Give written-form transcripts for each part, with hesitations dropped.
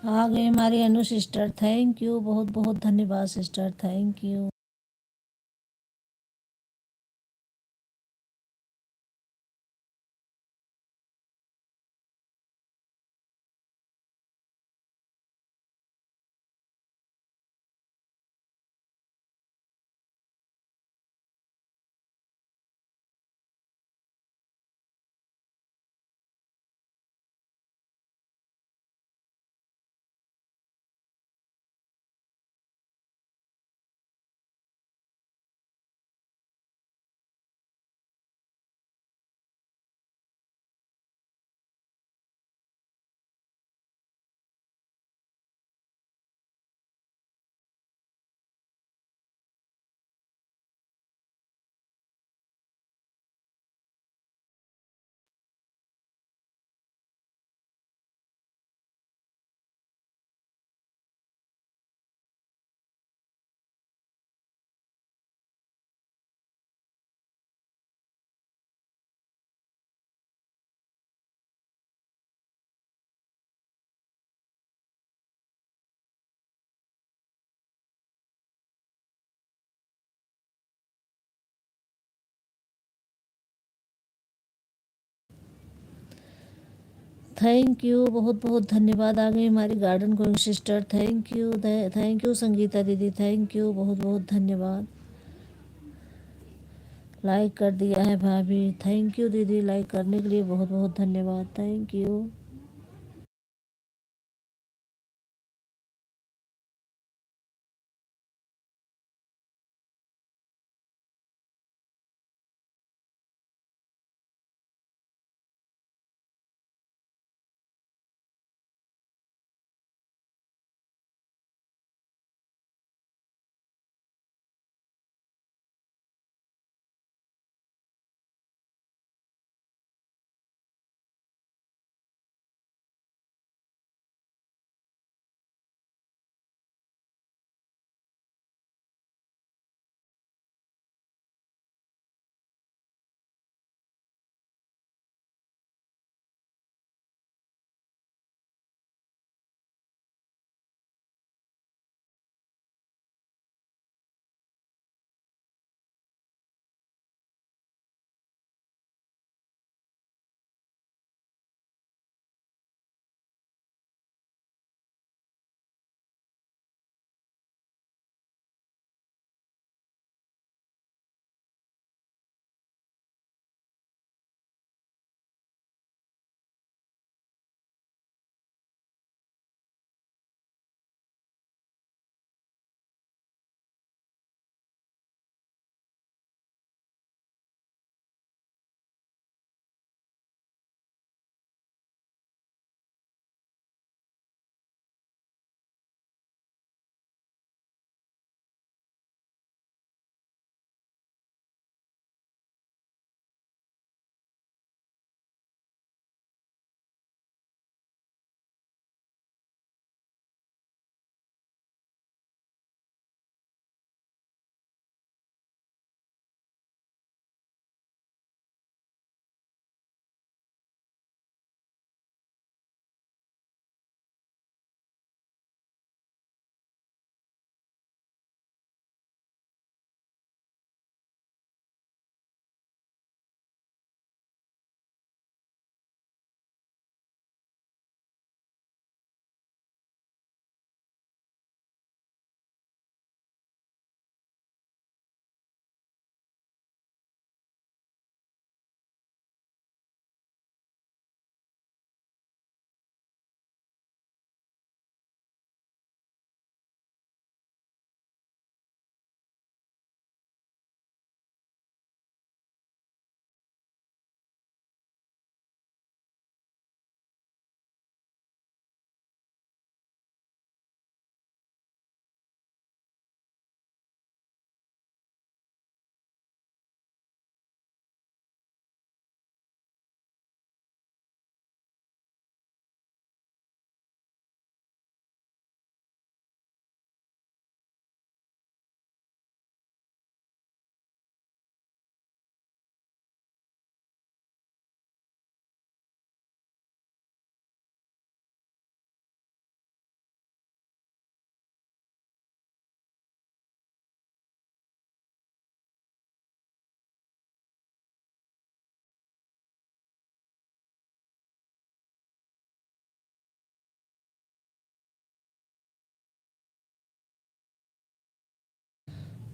आ गई हमारी अनु sister. Thank you, बहुत बहुत धन्यवाद sister, thank you. Thank you, बहुत बहुत धन्यवाद। आ गई हमारी garden going sister. Thank you, thank you Sangeeta दीदी, थैंक यू, बहुत बहुत धन्यवाद। लाइक कर दिया है भाभी, थैंक यू दीदी, लाइक करने के लिए बहुत बहुत धन्यवाद, thank you.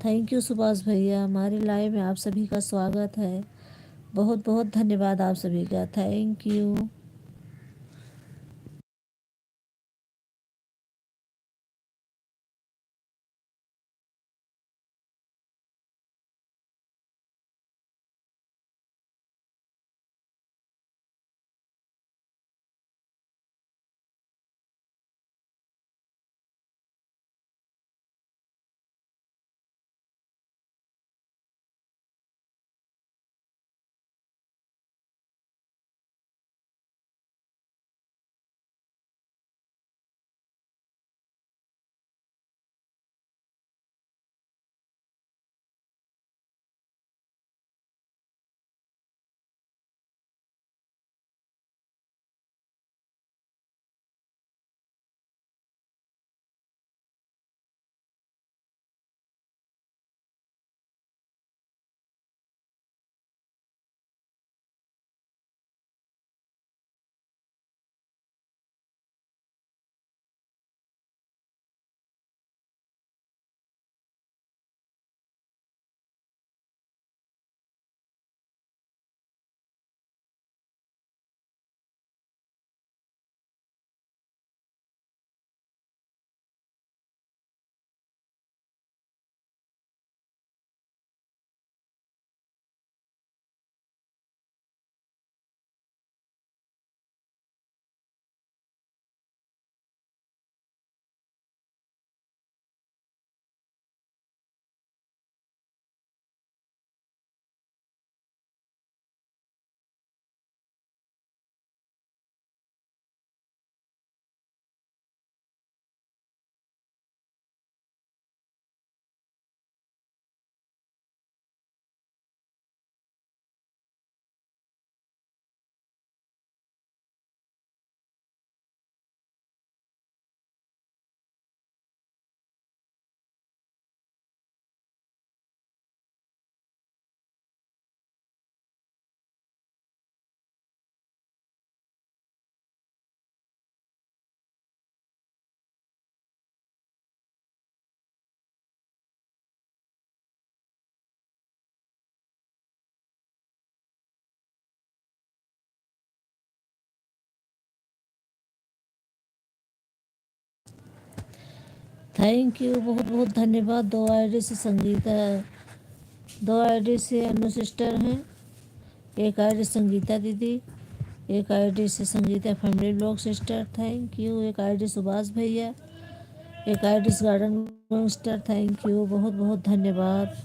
Thank you Subhash भैया, हमारी लाइव में आप सभी का स्वागत है। बहुत बहुत धन्यवाद आप सभी का, थैंक यू। थैंक यू, बहुत बहुत धन्यवाद। 2 आईडी से संगीता, 2 आईडी से अनु सिस्टर हैं, एक आईडी संगीता दीदी, एक आईडी से Sangeeta family blog sister, thank you. एक आईडी सुभाष भैया, एक आईडी से गार्डन सिस्टर, थैंक यू, बहुत बहुत धन्यवाद।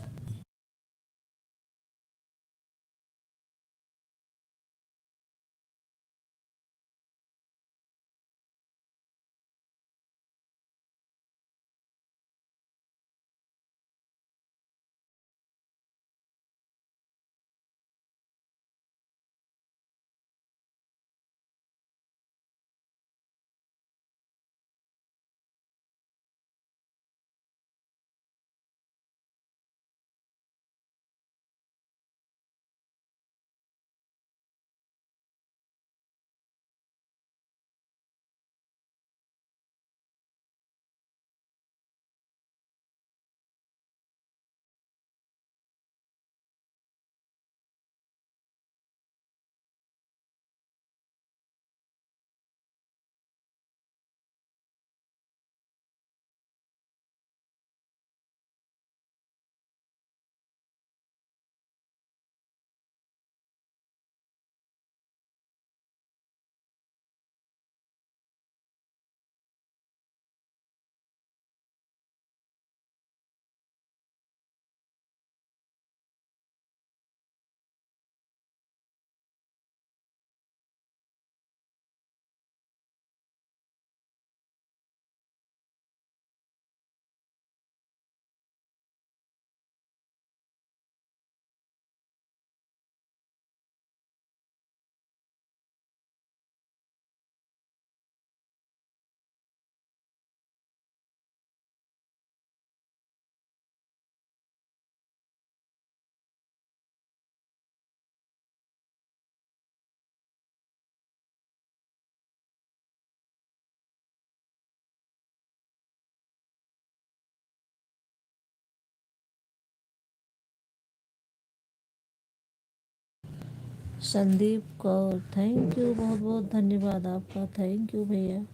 संदीप कौर, थैंक यू, बहुत बहुत धन्यवाद आपका, थैंक यू भैया।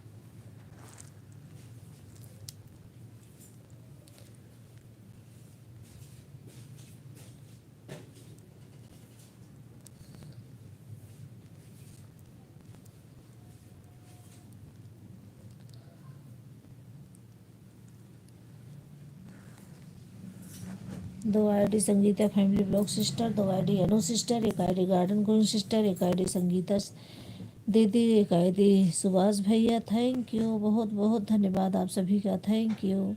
दो ID Sangeeta family blog sister, दो आईडी अनु सिस्टर, एक आईडी गार्डन क्वीन सिस्टर, एक आईडी संगीता दीदी, एक आईडी सुभाष भैया, थैंक यू, बहुत बहुत धन्यवाद आप सभी का, थैंक यू।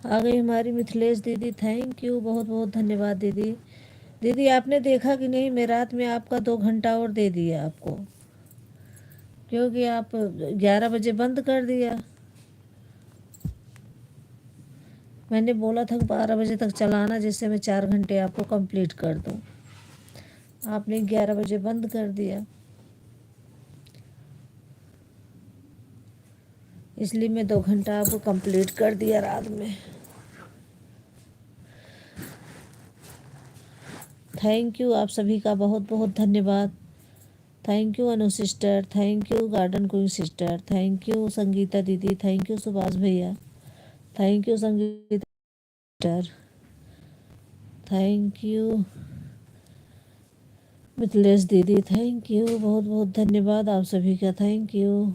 आ गई हमारी मिथिलेश दीदी, थैंक यू, बहुत बहुत धन्यवाद दीदी। दीदी आपने देखा कि नहीं, मैं रात में आपका 2 घंटा और दे दिया आपको, क्योंकि आप 11 बजे बंद कर दिया। मैंने बोला था कि 12 बजे तक चलाना, जिससे मैं 4 घंटे आपको कंप्लीट कर दूं। आपने 11 बजे बंद कर दिया, इसलिए मैं 2 घंटा आपको कंप्लीट कर दिया रात में। थैंक यू आप सभी का, बहुत बहुत धन्यवाद। Thank you Anu sister, thank you garden queen sister, thank you Sangeeta दीदी, थैंक यू सुभाष भैया, thank you Sangeeta sister, thank you Mithilesh दीदी, थैंक यू, बहुत बहुत धन्यवाद आप सभी का, थैंक यू।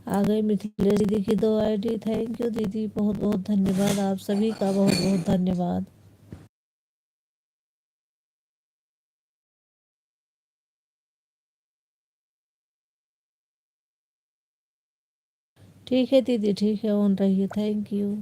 आ गई मिथिलेश दीदी की 2 आईडी, थैंक यू दीदी, बहुत बहुत धन्यवाद आप सभी का, बहुत बहुत धन्यवाद। ठीक है दीदी, ठीक है, ऑन रहिए, थैंक यू।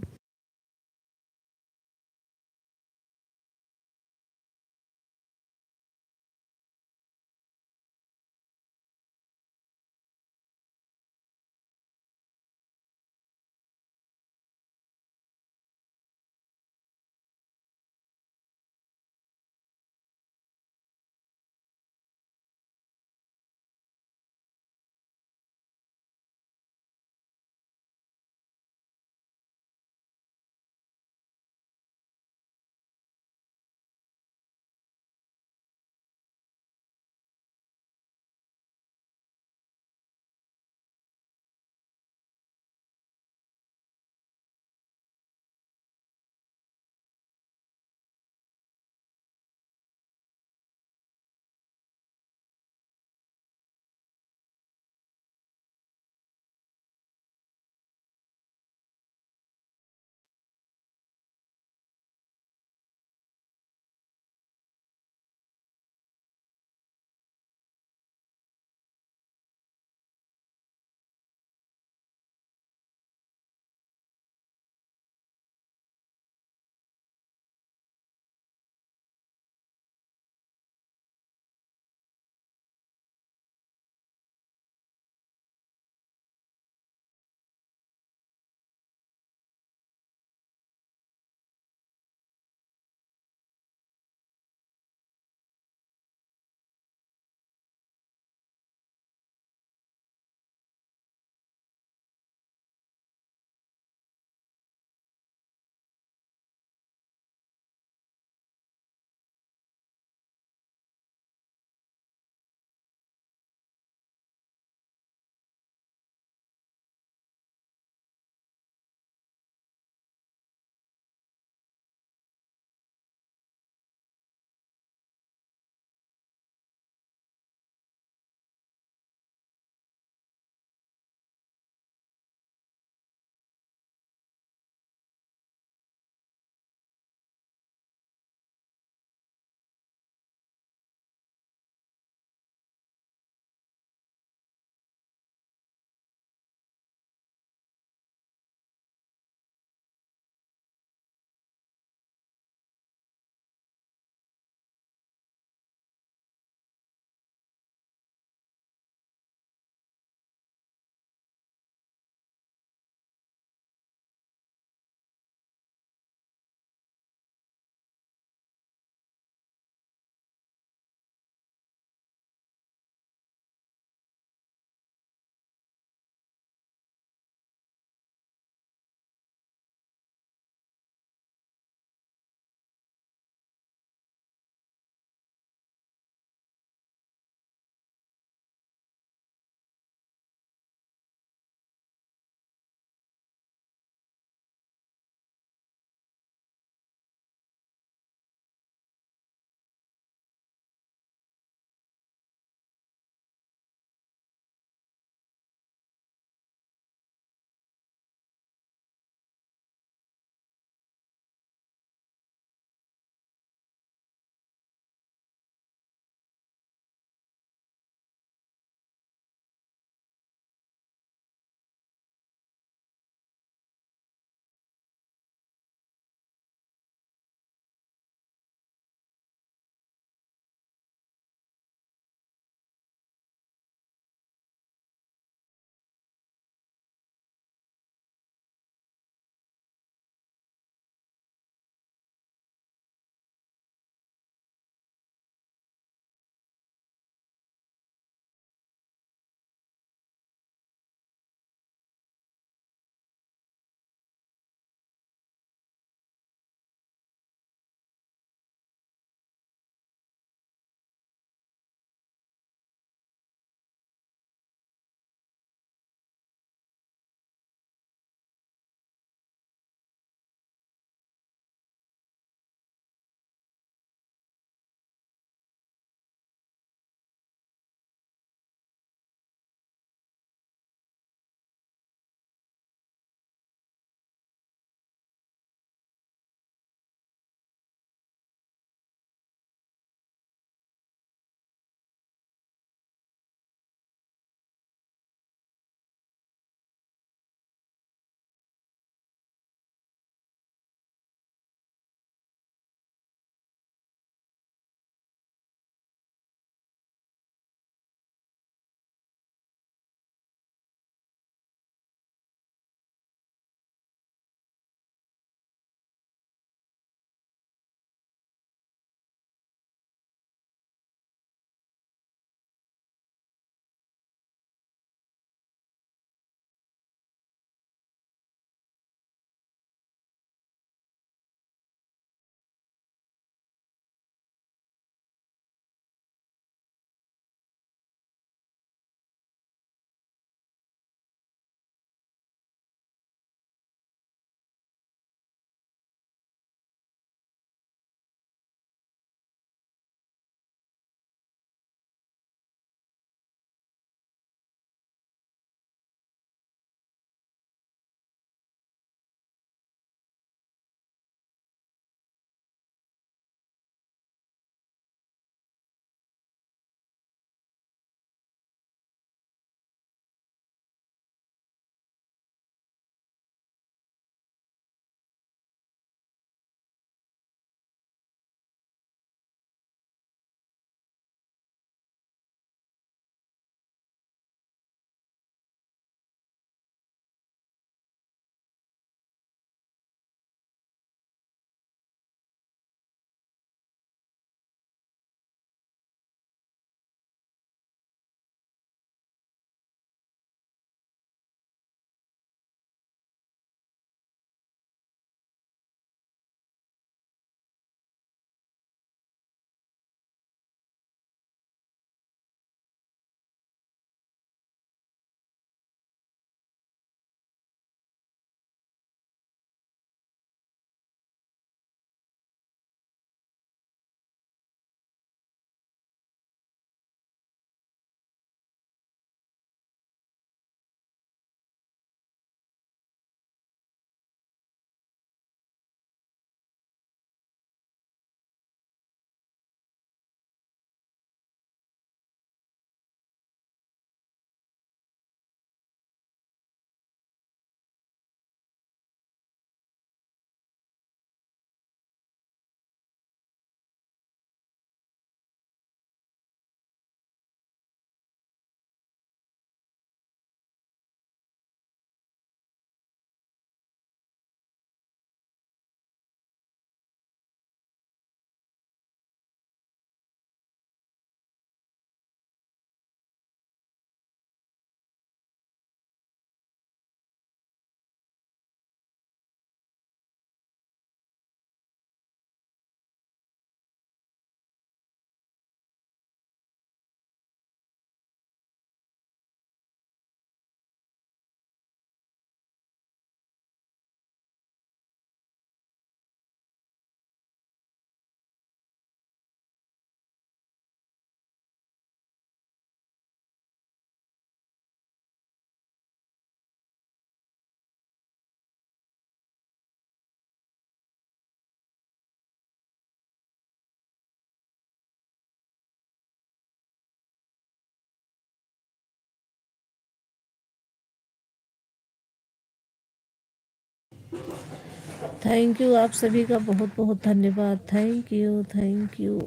थैंक यू, आप सभी का बहुत बहुत धन्यवाद। Thank you, thank you.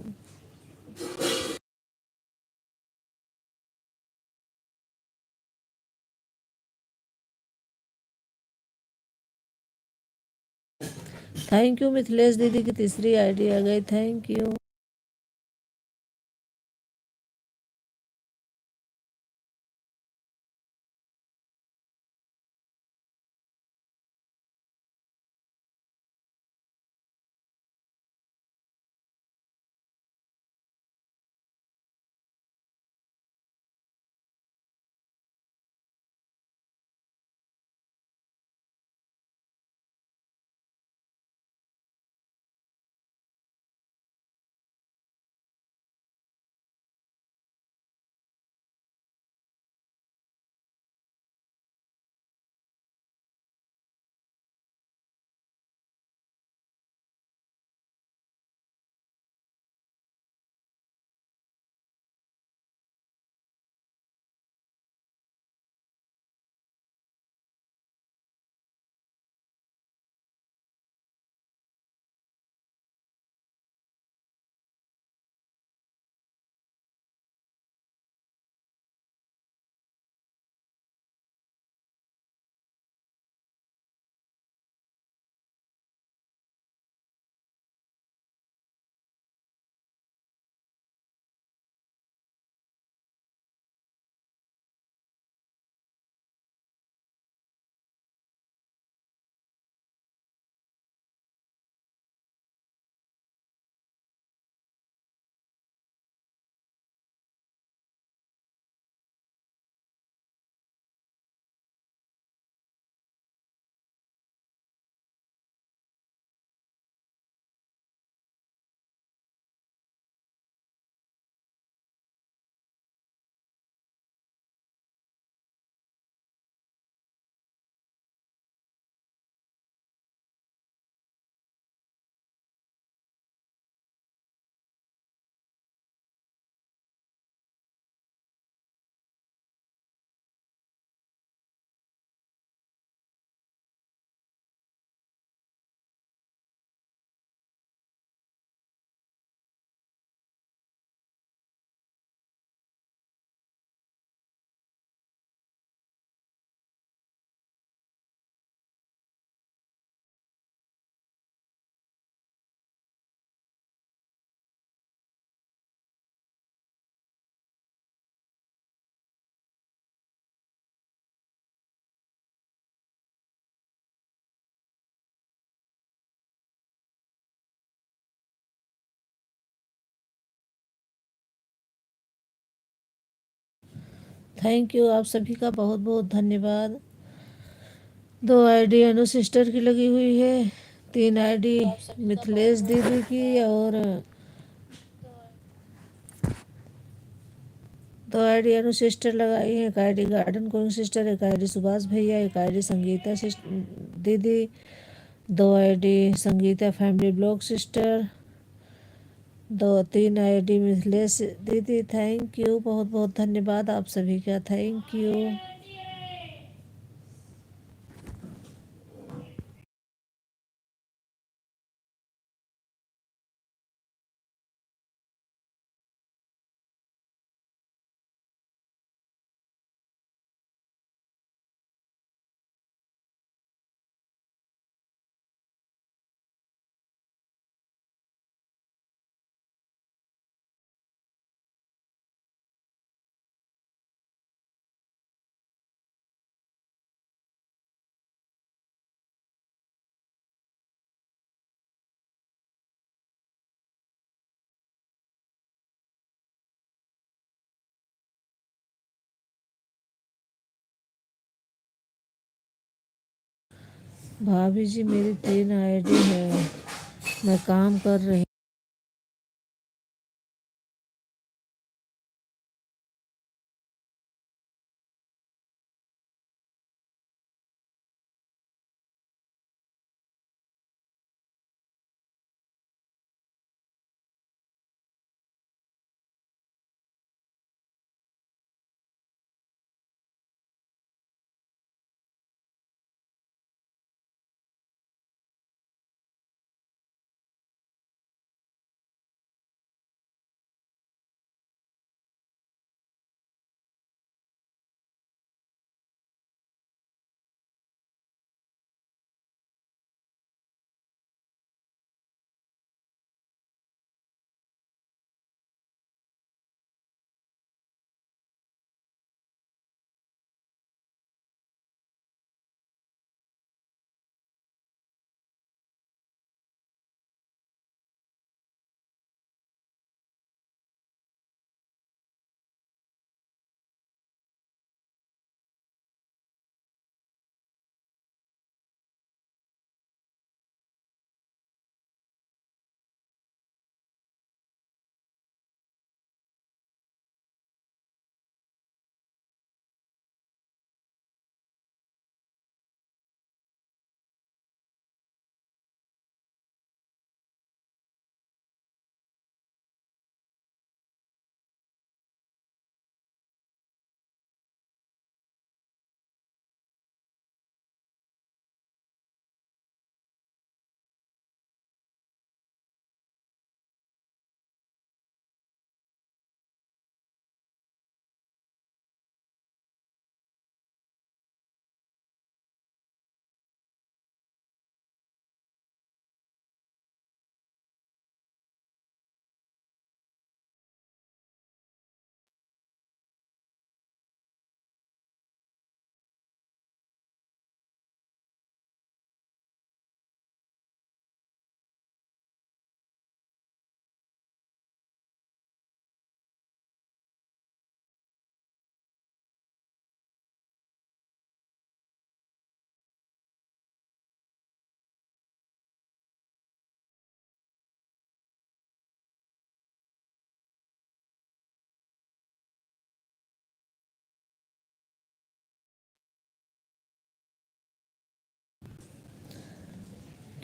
Thank you Mithilesh दीदी की तीसरी आईडी आ गई। Thank you. थैंक यू, आप सभी का बहुत बहुत धन्यवाद। 2 आईडी अनु सिस्टर की लगी हुई है, 3 आईडी मिथिलेश दीदी की, और 2 आईडी अनु सिस्टर लगाई है। 1 ID garden going sister, 1 ID Subhash भैया, 1 आईडी संगीता दीदी, 2 ID Sangeeta family blog sister, 3 ID Mithilesh दीदी। थैंक यू, बहुत बहुत धन्यवाद आप सभी का। Thank you. भाभी जी मेरी 3 आईडी है, मैं काम कर रही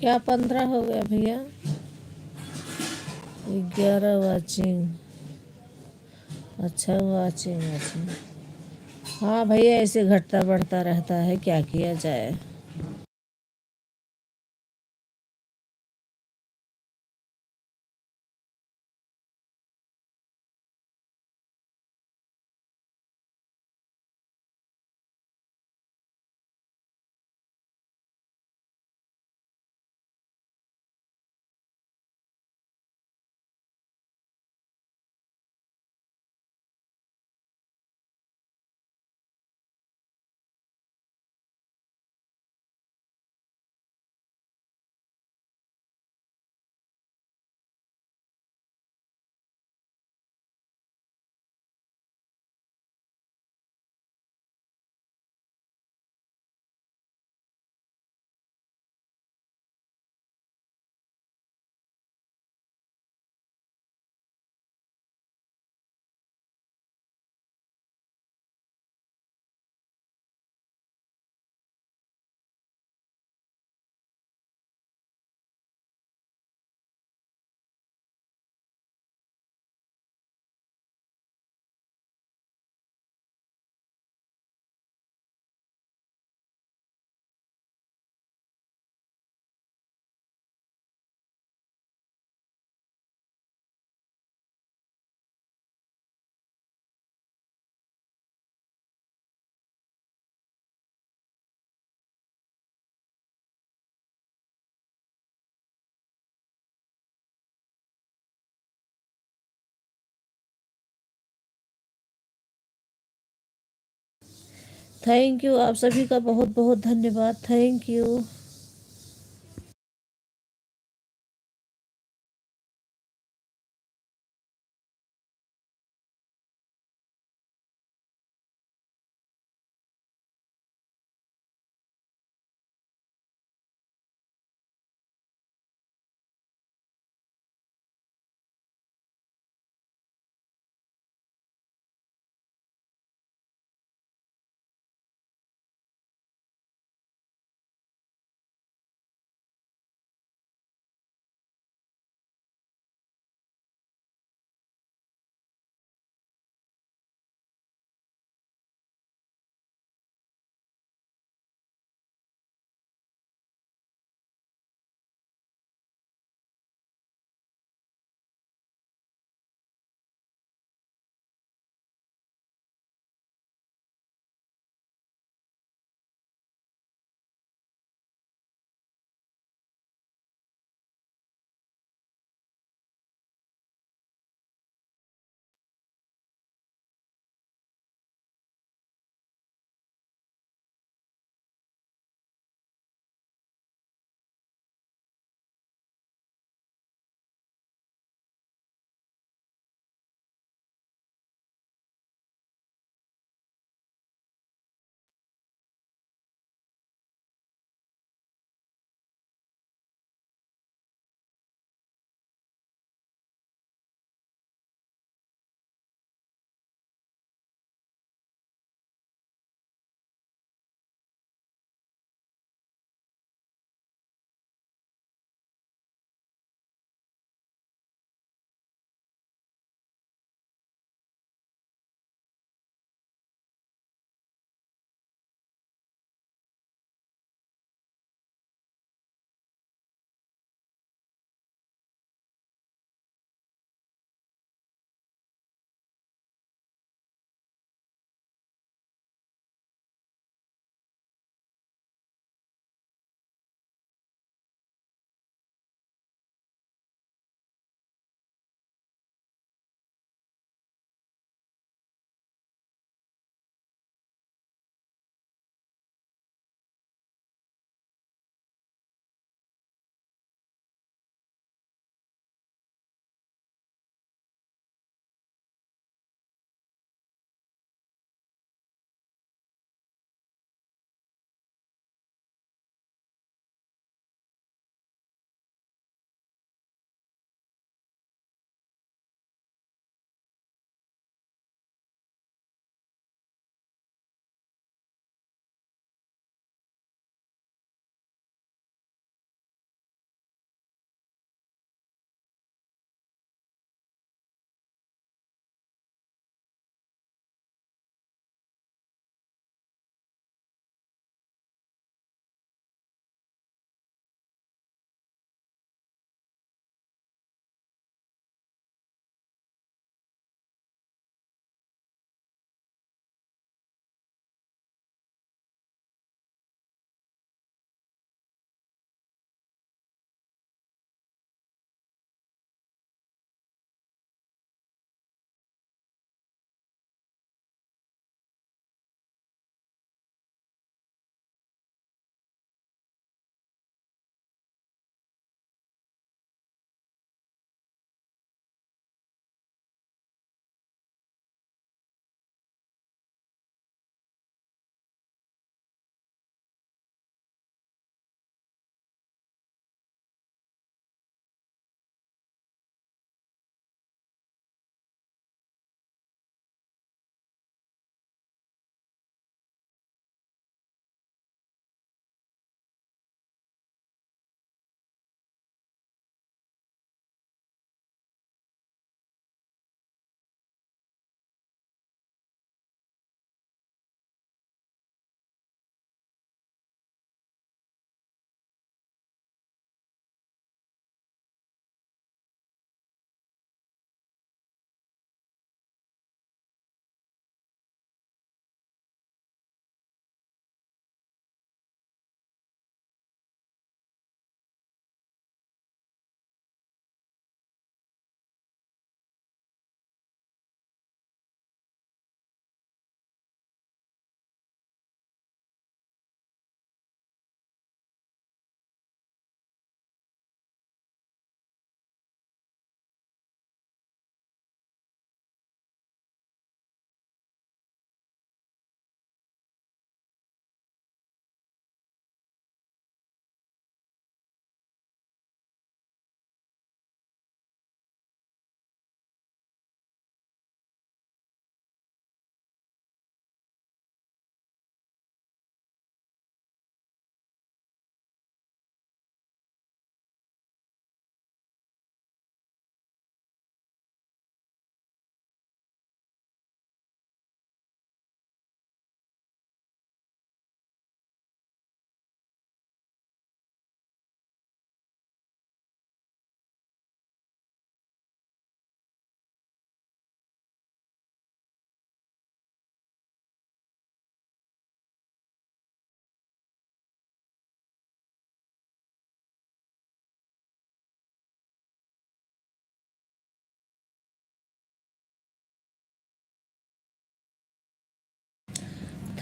क्या 15 हो गया भैया? 11 वाचिंग। अच्छा वाचिंग वाचिंग। हाँ भैया, ऐसे घटता बढ़ता रहता है, क्या किया जाए। थैंक यू, आप सभी का बहुत बहुत धन्यवाद। Thank you.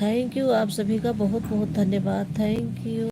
थैंक यू, आप सभी का बहुत बहुत धन्यवाद। Thank you.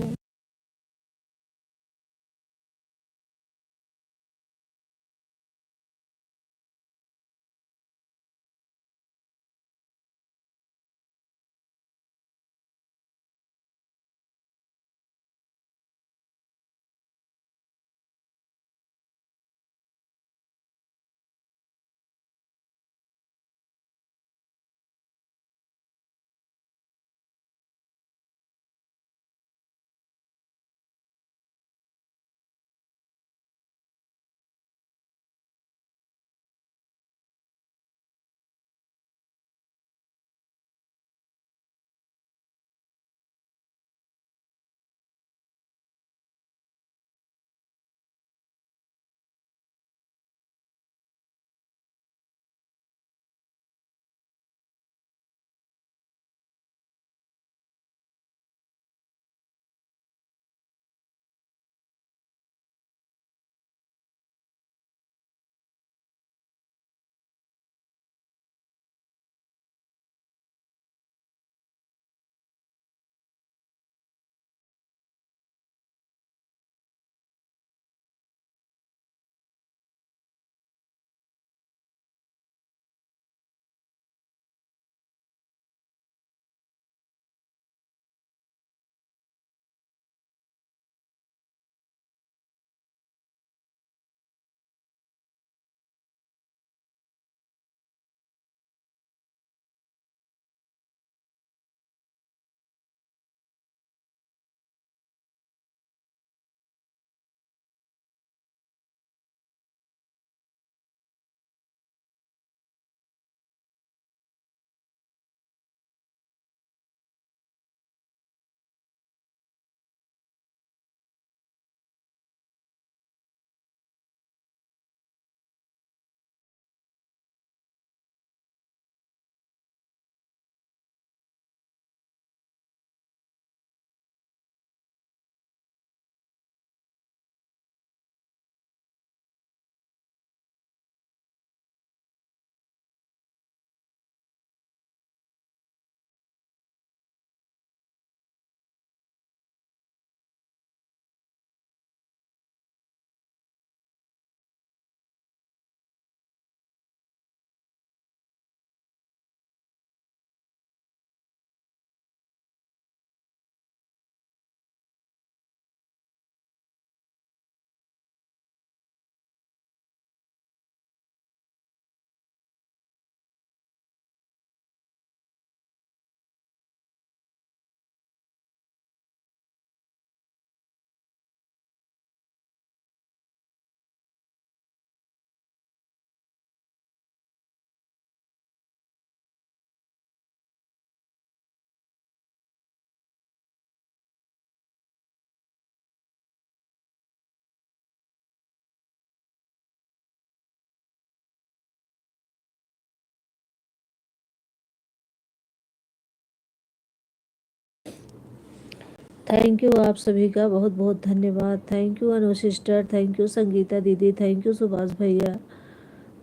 थैंक यू, आप सभी का बहुत बहुत धन्यवाद। Thank you Anu sister, thank you Sangeeta दीदी, थैंक यू सुभाष भैया,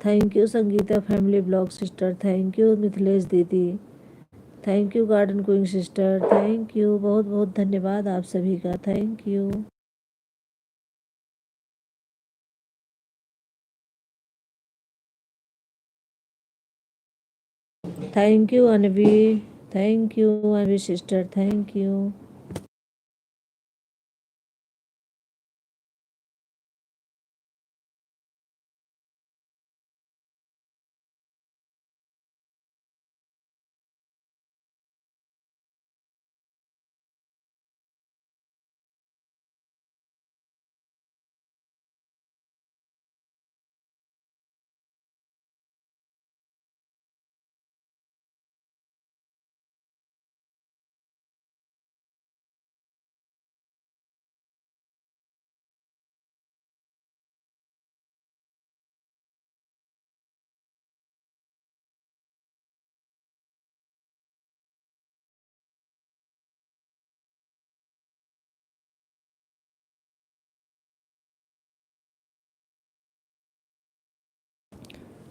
thank you Sangeeta family blog sister, thank you Mithilesh दीदी, thank you garden queen sister, thank you, बहुत बहुत धन्यवाद आप सभी का। Thank you. Thank you Anvi, thank you Anvi sister, thank you.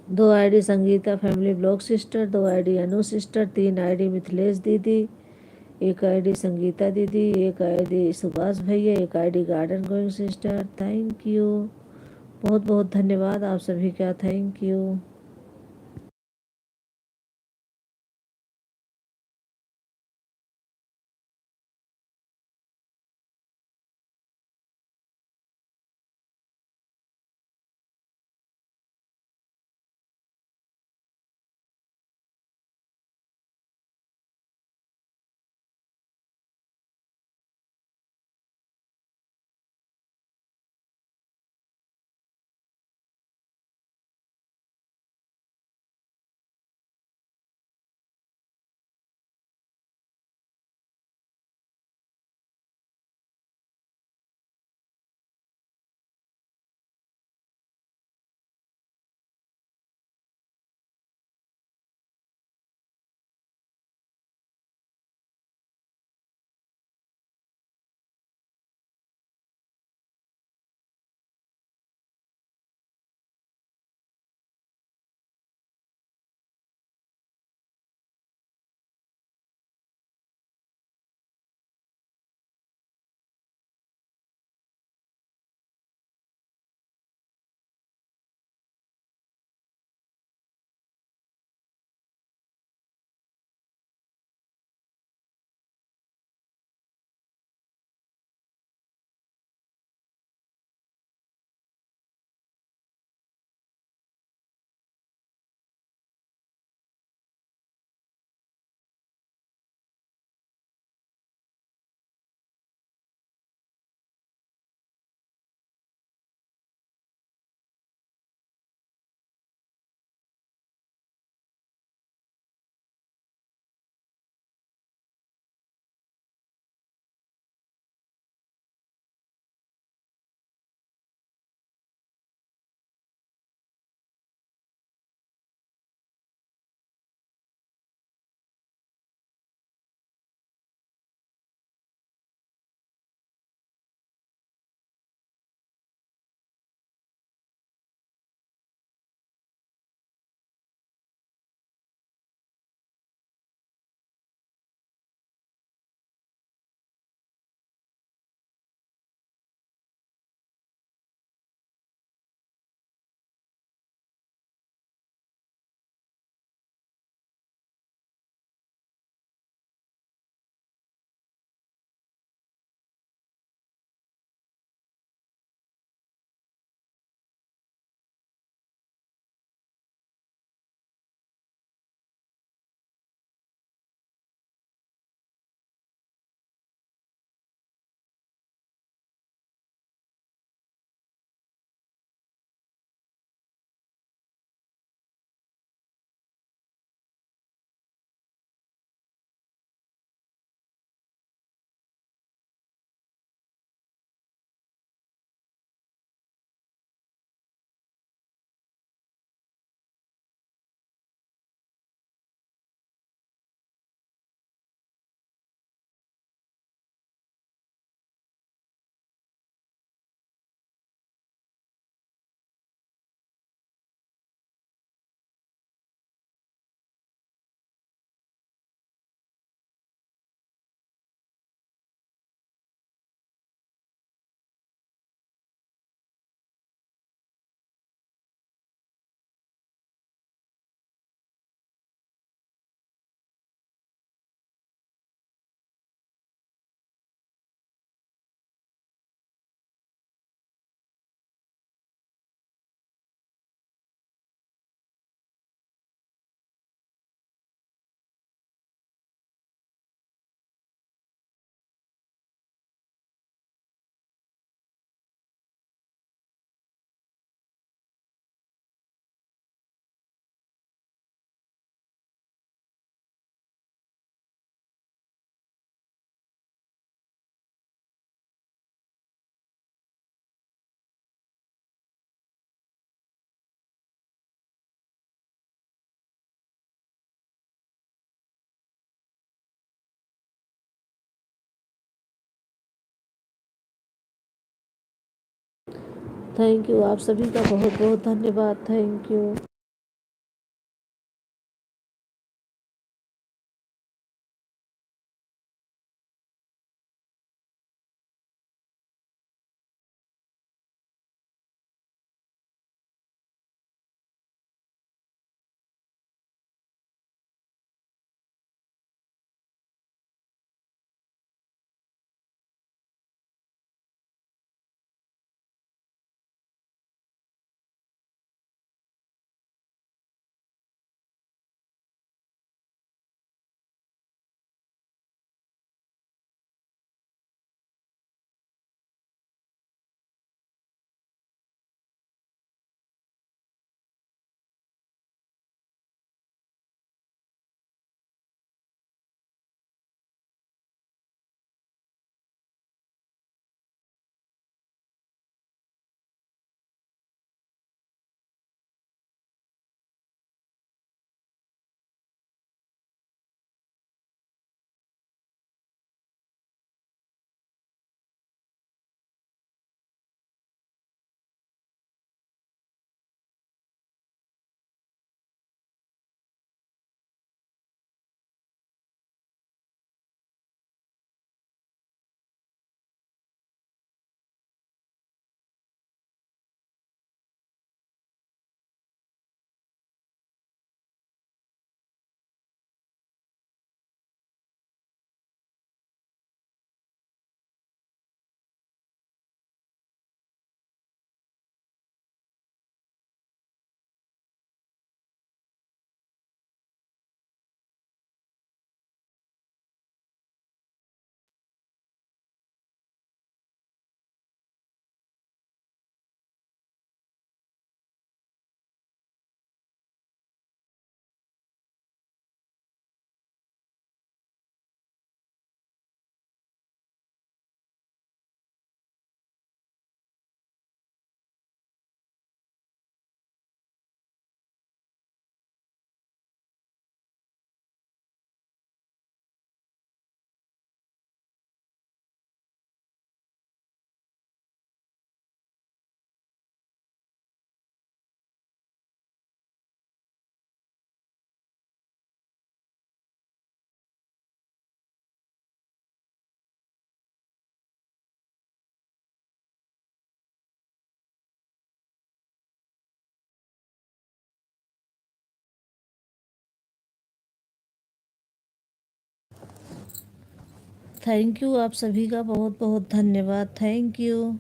दो ID Sangeeta family blog sister, दो आईडी अनु सिस्टर, तीन आईडी मिथिलेश दीदी, एक आईडी संगीता दीदी, एक आईडी सुभाष भैया, एक ID garden going sister. Thank you, बहुत बहुत धन्यवाद आप सभी का, थैंक यू। थैंक यू, आप सभी का बहुत बहुत धन्यवाद, थैंक यू। थैंक यू आप सभी का बहुत बहुत धन्यवाद। Thank you.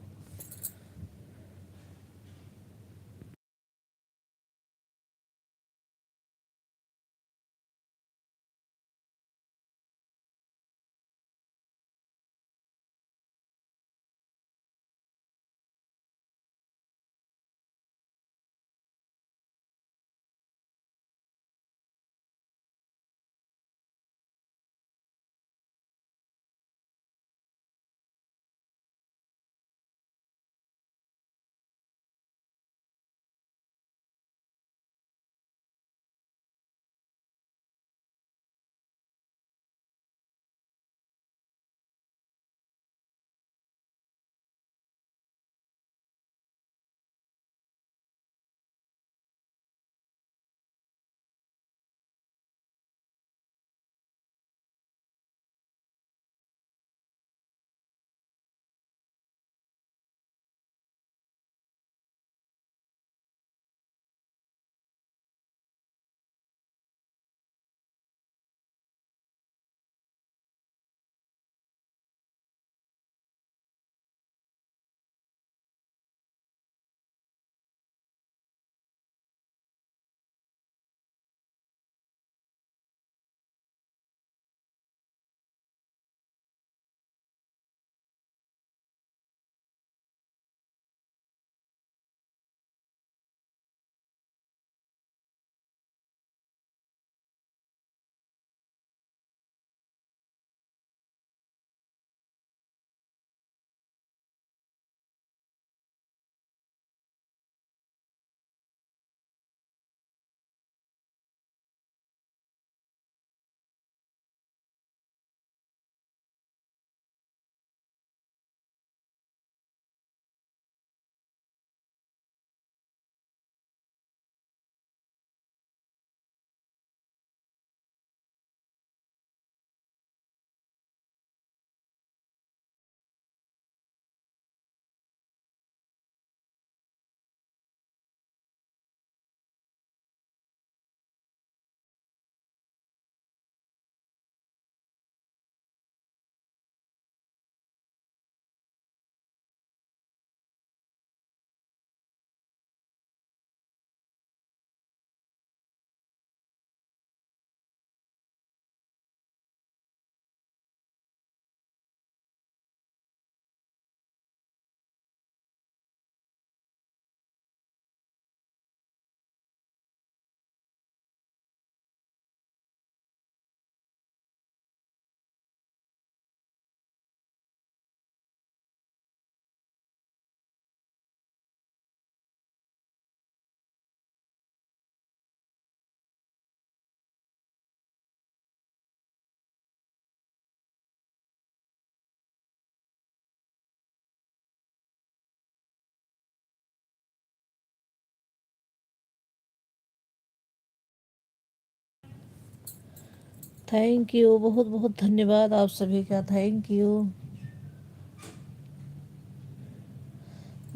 थैंक यू, बहुत बहुत धन्यवाद आप सभी का। Thank you.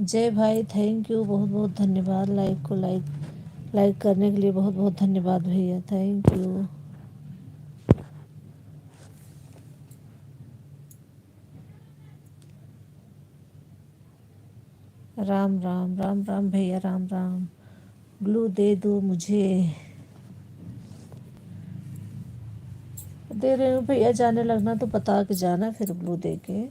जय भाई, थैंक यू, बहुत बहुत धन्यवाद। लाइक करने के लिए बहुत बहुत धन्यवाद भैया। Thank you. राम राम राम राम भैया, राम राम। ब्लू दे दो मुझे। दे रहे हूँ भैया, जाने लगना तो बता के जाना, फिर ब्लू दे के।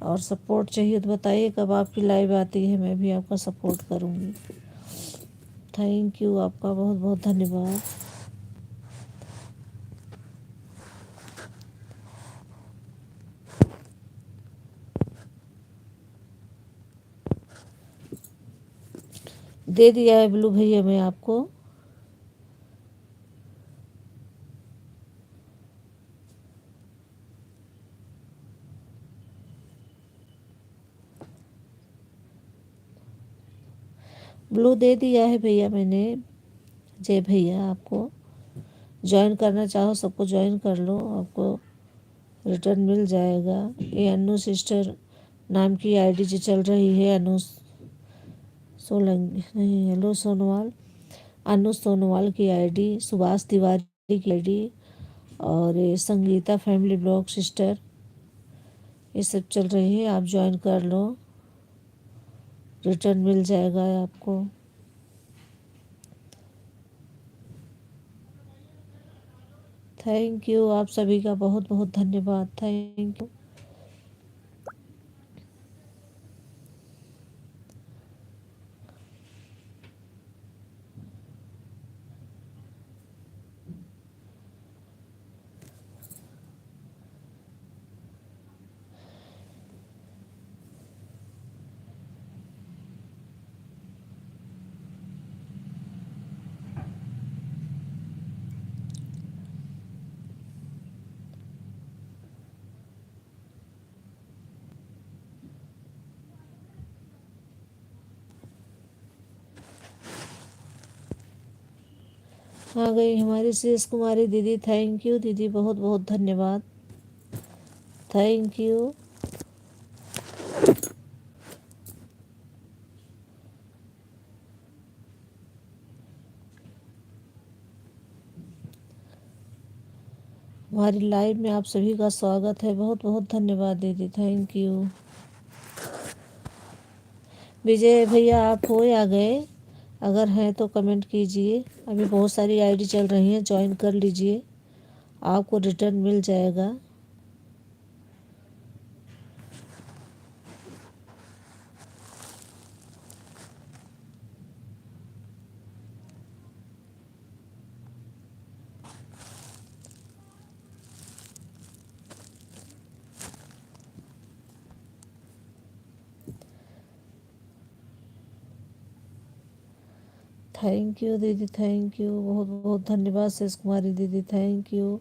और सपोर्ट चाहिए तो बताइए कब आपकी लाइव आती है, मैं भी आपका सपोर्ट करूँगी। थैंक यू, आपका बहुत बहुत धन्यवाद। दे दिया है ब्लू भैया मैं आपको। ब्लू दे दिया है भैया मैंने। जय भैया, आपको ज्वाइन करना चाहो सबको ज्वाइन कर लो, आपको रिटर्न मिल जाएगा। ये अनु सिस्टर नाम की आईडी जो चल रही है, अनु सोलंकी नहीं, हेलो सोनोवाल, अनु सोनोवाल की आईडी, सुभाष तिवारी की आईडी और ये संगीता फैमिली ब्लॉग सिस्टर, ये सब चल रही है। आप ज्वाइन कर लो, रिटर्न मिल जाएगा आपको। थैंक यू, आप सभी का बहुत बहुत धन्यवाद। Thank you. आ गई हमारी शेष कुमारी दीदी। थैंक यू दीदी, बहुत बहुत धन्यवाद। Thank you. हमारी लाइव में आप सभी का स्वागत है। बहुत बहुत धन्यवाद दीदी। Thank you. विजय भैया, आप हो या गए? अगर हैं तो कमेंट कीजिए। अभी बहुत सारी आईडी चल रही हैं, ज्वाइन कर लीजिए, आपको रिटर्न मिल जाएगा। थैंक यू दीदी, थैंक यू, बहुत बहुत धन्यवाद शेष कुमारी दीदी। Thank you.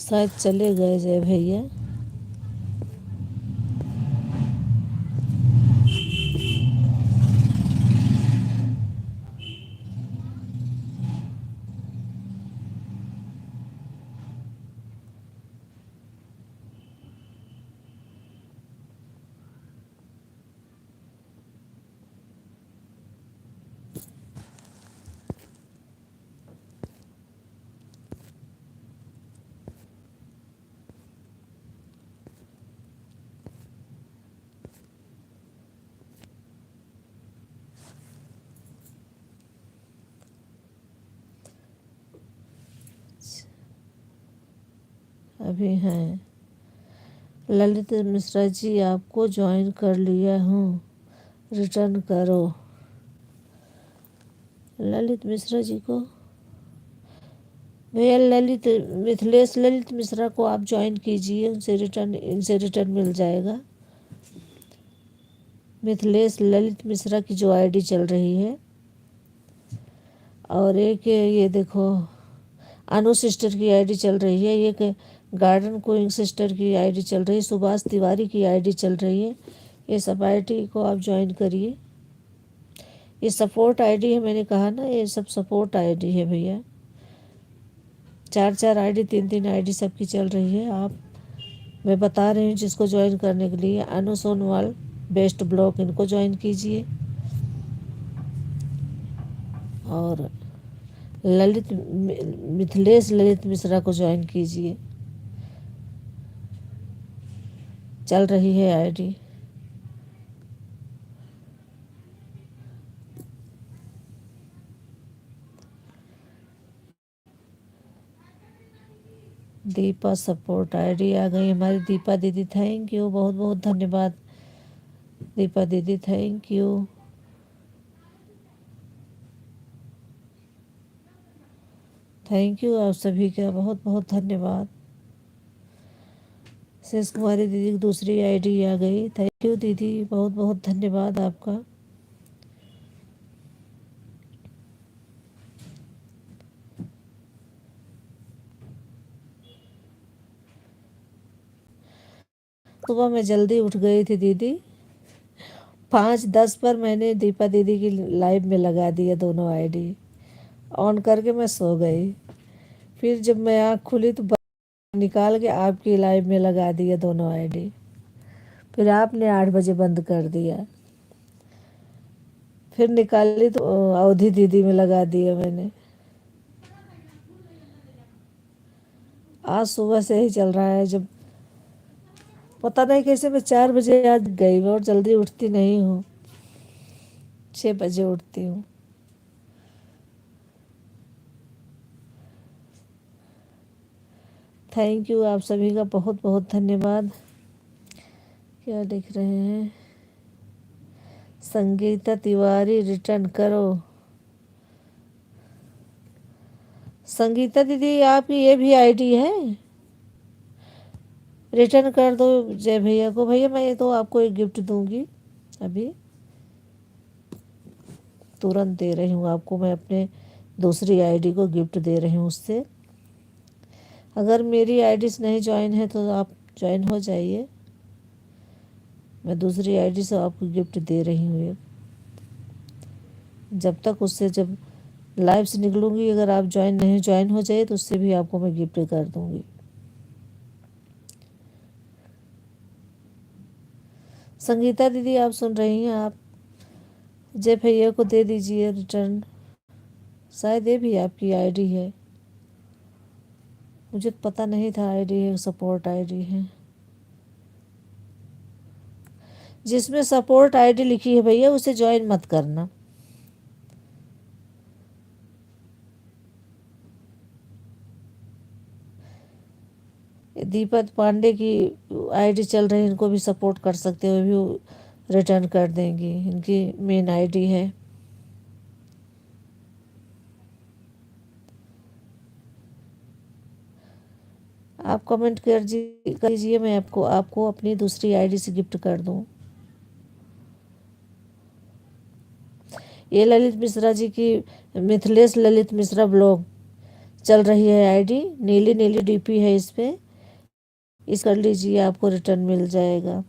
शायद चले गए जय भैया। अभी हैं। ललित मिश्रा जी, आपको ज्वाइन कर लिया हूँ, रिटर्न करो। ललित मिश्रा जी को, भैया ललित मिथिलेश ललित मिश्रा को आप ज्वाइन कीजिए, इनसे रिटर्न मिल जाएगा। मिथिलेश ललित मिश्रा की जो आईडी चल रही है, और एक ये देखो अनु सिस्टर की आईडी चल रही है, एक गार्डन क्वीन सिस्टर की आईडी चल रही है, सुभाष तिवारी की आईडी चल रही है। ये सब आईडी को आप ज्वाइन करिए। ये सपोर्ट आईडी है, मैंने कहा ना, ये सब सपोर्ट आईडी है भैया। 4 आईडी 3 आईडी सबकी चल रही है। आप, मैं बता रही हूँ जिसको ज्वाइन करने के लिए, अनु सोनवाल बेस्ट ब्लॉग, इनको ज्वाइन कीजिए। और मिथिलेश ललित मिश्रा को ज्वाइन कीजिए। चल रही है आईडी। दीपा सपोर्ट आईडी आ गई हमारी। दीपा दीदी थैंक यू, बहुत बहुत धन्यवाद दीपा दीदी। Thank you. थैंक यू, आप सभी का बहुत बहुत धन्यवाद। शेष कुमारी दीदी की दूसरी आईडी आ गई। थैंक यू दीदी, बहुत बहुत धन्यवाद आपका। सुबह मैं जल्दी उठ गई थी दीदी, 5:10 पर मैंने दीपा दीदी की लाइव में लगा दिया दोनों आईडी ऑन करके, मैं सो गई। फिर जब मैं आँख खुली तो निकाल के आपकी लाइव में लगा दिया दोनों आईडी। फिर आपने 8 बजे बंद कर दिया। फिर निकाली तो अवधि दीदी में लगा दिया मैंने। आज सुबह से ही चल रहा है। जब पता नहीं कैसे मैं 4 बजे आज गई और जल्दी उठती नहीं हूँ, 6 बजे उठती हूँ। थैंक यू, आप सभी का बहुत बहुत धन्यवाद। क्या लिख रहे हैं? संगीता तिवारी रिटर्न करो। संगीता दीदी आपकी ये भी आईडी है? रिटर्न कर दो जय भैया को। भैया मैं तो आपको एक गिफ्ट दूंगी, अभी तुरंत दे रही हूँ आपको। मैं अपने दूसरी आईडी को गिफ्ट दे रही हूँ उससे। अगर मेरी आईडी से नहीं ज्वाइन है तो आप ज्वाइन हो जाइए। मैं दूसरी आईडी से आपको गिफ्ट दे रही हूँ ये। जब तक उससे जब लाइव से निकलूंगी, अगर आप ज्वाइन हो जाइए तो उससे भी आपको मैं गिफ्ट कर दूंगी। संगीता दीदी आप सुन रही हैं? आप जय भैया को दे दीजिए रिटर्न। शायद ये भी आपकी आईडी है, मुझे पता नहीं था आईडी है, सपोर्ट आईडी है। जिसमें सपोर्ट आईडी लिखी है भैया उसे ज्वाइन मत करना। दीपक पांडे की आईडी चल रही है, इनको भी सपोर्ट कर सकते हो, भी रिटर्न कर देंगी। इनकी मेन आईडी है। आप कमेंट कर दीजिए, मैं आपको अपनी दूसरी आईडी से गिफ्ट कर दूं। ये ललित मिश्रा जी की मिथिलेश ललित मिश्रा ब्लॉग चल रही है आईडी। नीली नीली डीपी है इस पे, इस कर लीजिए, आपको रिटर्न मिल जाएगा।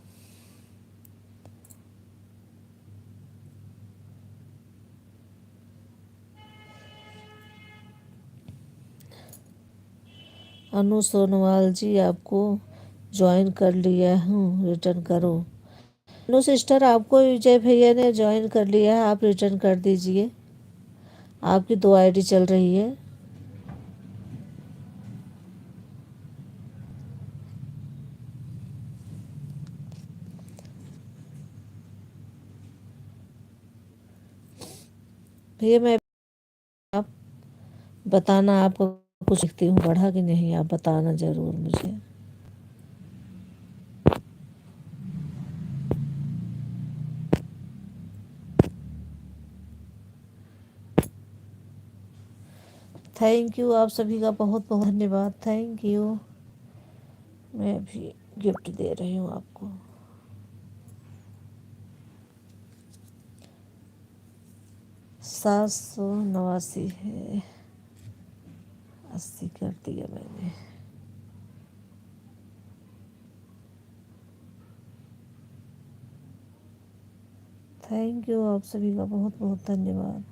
अनु सोनवाल जी आपको ज्वाइन कर लिया हूँ, रिटर्न करो। अनु सिस्टर आपको विजय भैया ने ज्वाइन कर लिया है, आप रिटर्न कर दीजिए। आपकी 2 आईडी चल रही है। भैया मैं आप बताना आपको कुछ लिखती हूँ पढ़ा कि नहीं, आप बताना ज़रूर मुझे। थैंक यू, आप सभी का बहुत बहुत धन्यवाद। Thank you. मैं भी गिफ्ट दे रही हूँ आपको। 789 है, 80 कर दिया मैंने। थैंक यू, आप सभी का बहुत बहुत धन्यवाद।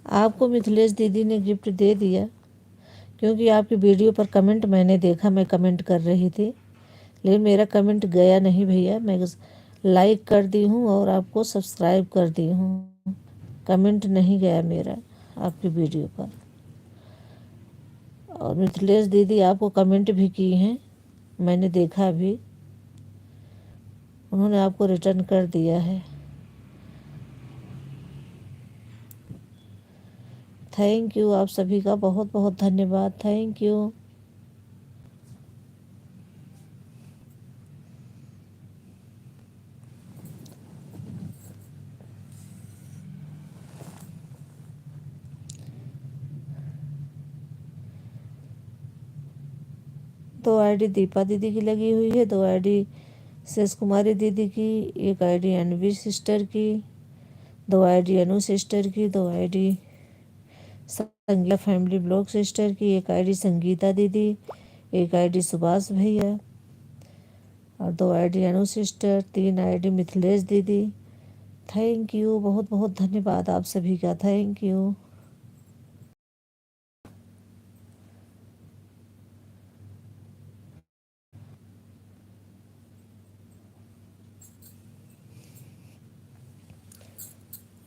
आपको मिथिलेश दीदी ने गिफ्ट दे दिया, क्योंकि आपकी वीडियो पर कमेंट मैंने देखा, मैं कमेंट कर रही थी, लेकिन मेरा कमेंट गया नहीं भैया। मैं लाइक कर दी हूँ और आपको सब्सक्राइब कर दी हूँ, कमेंट नहीं गया मेरा आपकी वीडियो पर। और मिथिलेश दीदी आपको कमेंट भी की हैं, मैंने देखा भी, उन्होंने आपको रिटर्न कर दिया है। थैंक यू, आप सभी का बहुत बहुत धन्यवाद। Thank you. दो आईडी दीपा दीदी की लगी हुई है, दो आईडी शेष कुमारी दीदी की, एक आईडी अनवी सिस्टर की, दो आईडी अनु सिस्टर की, दो ID Sangeeta family blog sister की, एक आईडी संगीता दीदी, एक आईडी सुभाष भैया और दो आईडी अनु सिस्टर, तीन आईडी मिथिलेश दीदी। थैंक यू, बहुत बहुत धन्यवाद आप सभी का, थैंक यू।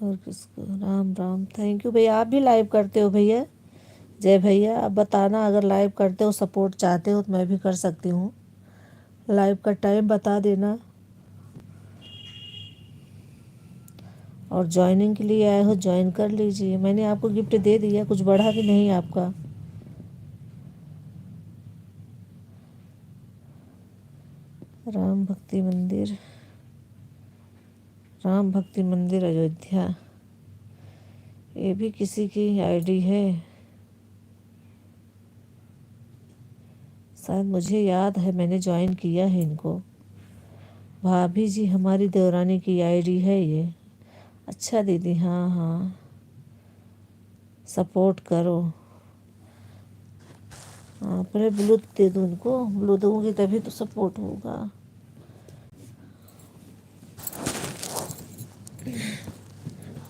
और किसको राम राम, थैंक यू भैया। आप भी लाइव करते हो भैया? जय भैया, आप बताना अगर लाइव करते हो, सपोर्ट चाहते हो तो मैं भी कर सकती हूँ। लाइव का टाइम बता देना। और ज्वाइनिंग के लिए आए हो, ज्वाइन कर लीजिए। मैंने आपको गिफ्ट दे दिया, कुछ बढ़ा कि नहीं आपका? राम भक्ति मंदिर, राम भक्ति मंदिर अयोध्या, ये भी किसी की आईडी है शायद, मुझे याद है मैंने ज्वाइन किया है इनको। भाभी जी हमारी देवरानी की आईडी है ये। अच्छा दीदी, हाँ हाँ, सपोर्ट करो। हाँ, पहले ब्लू दे दूँ उनको, ब्लू दूँगी तभी तो सपोर्ट होगा।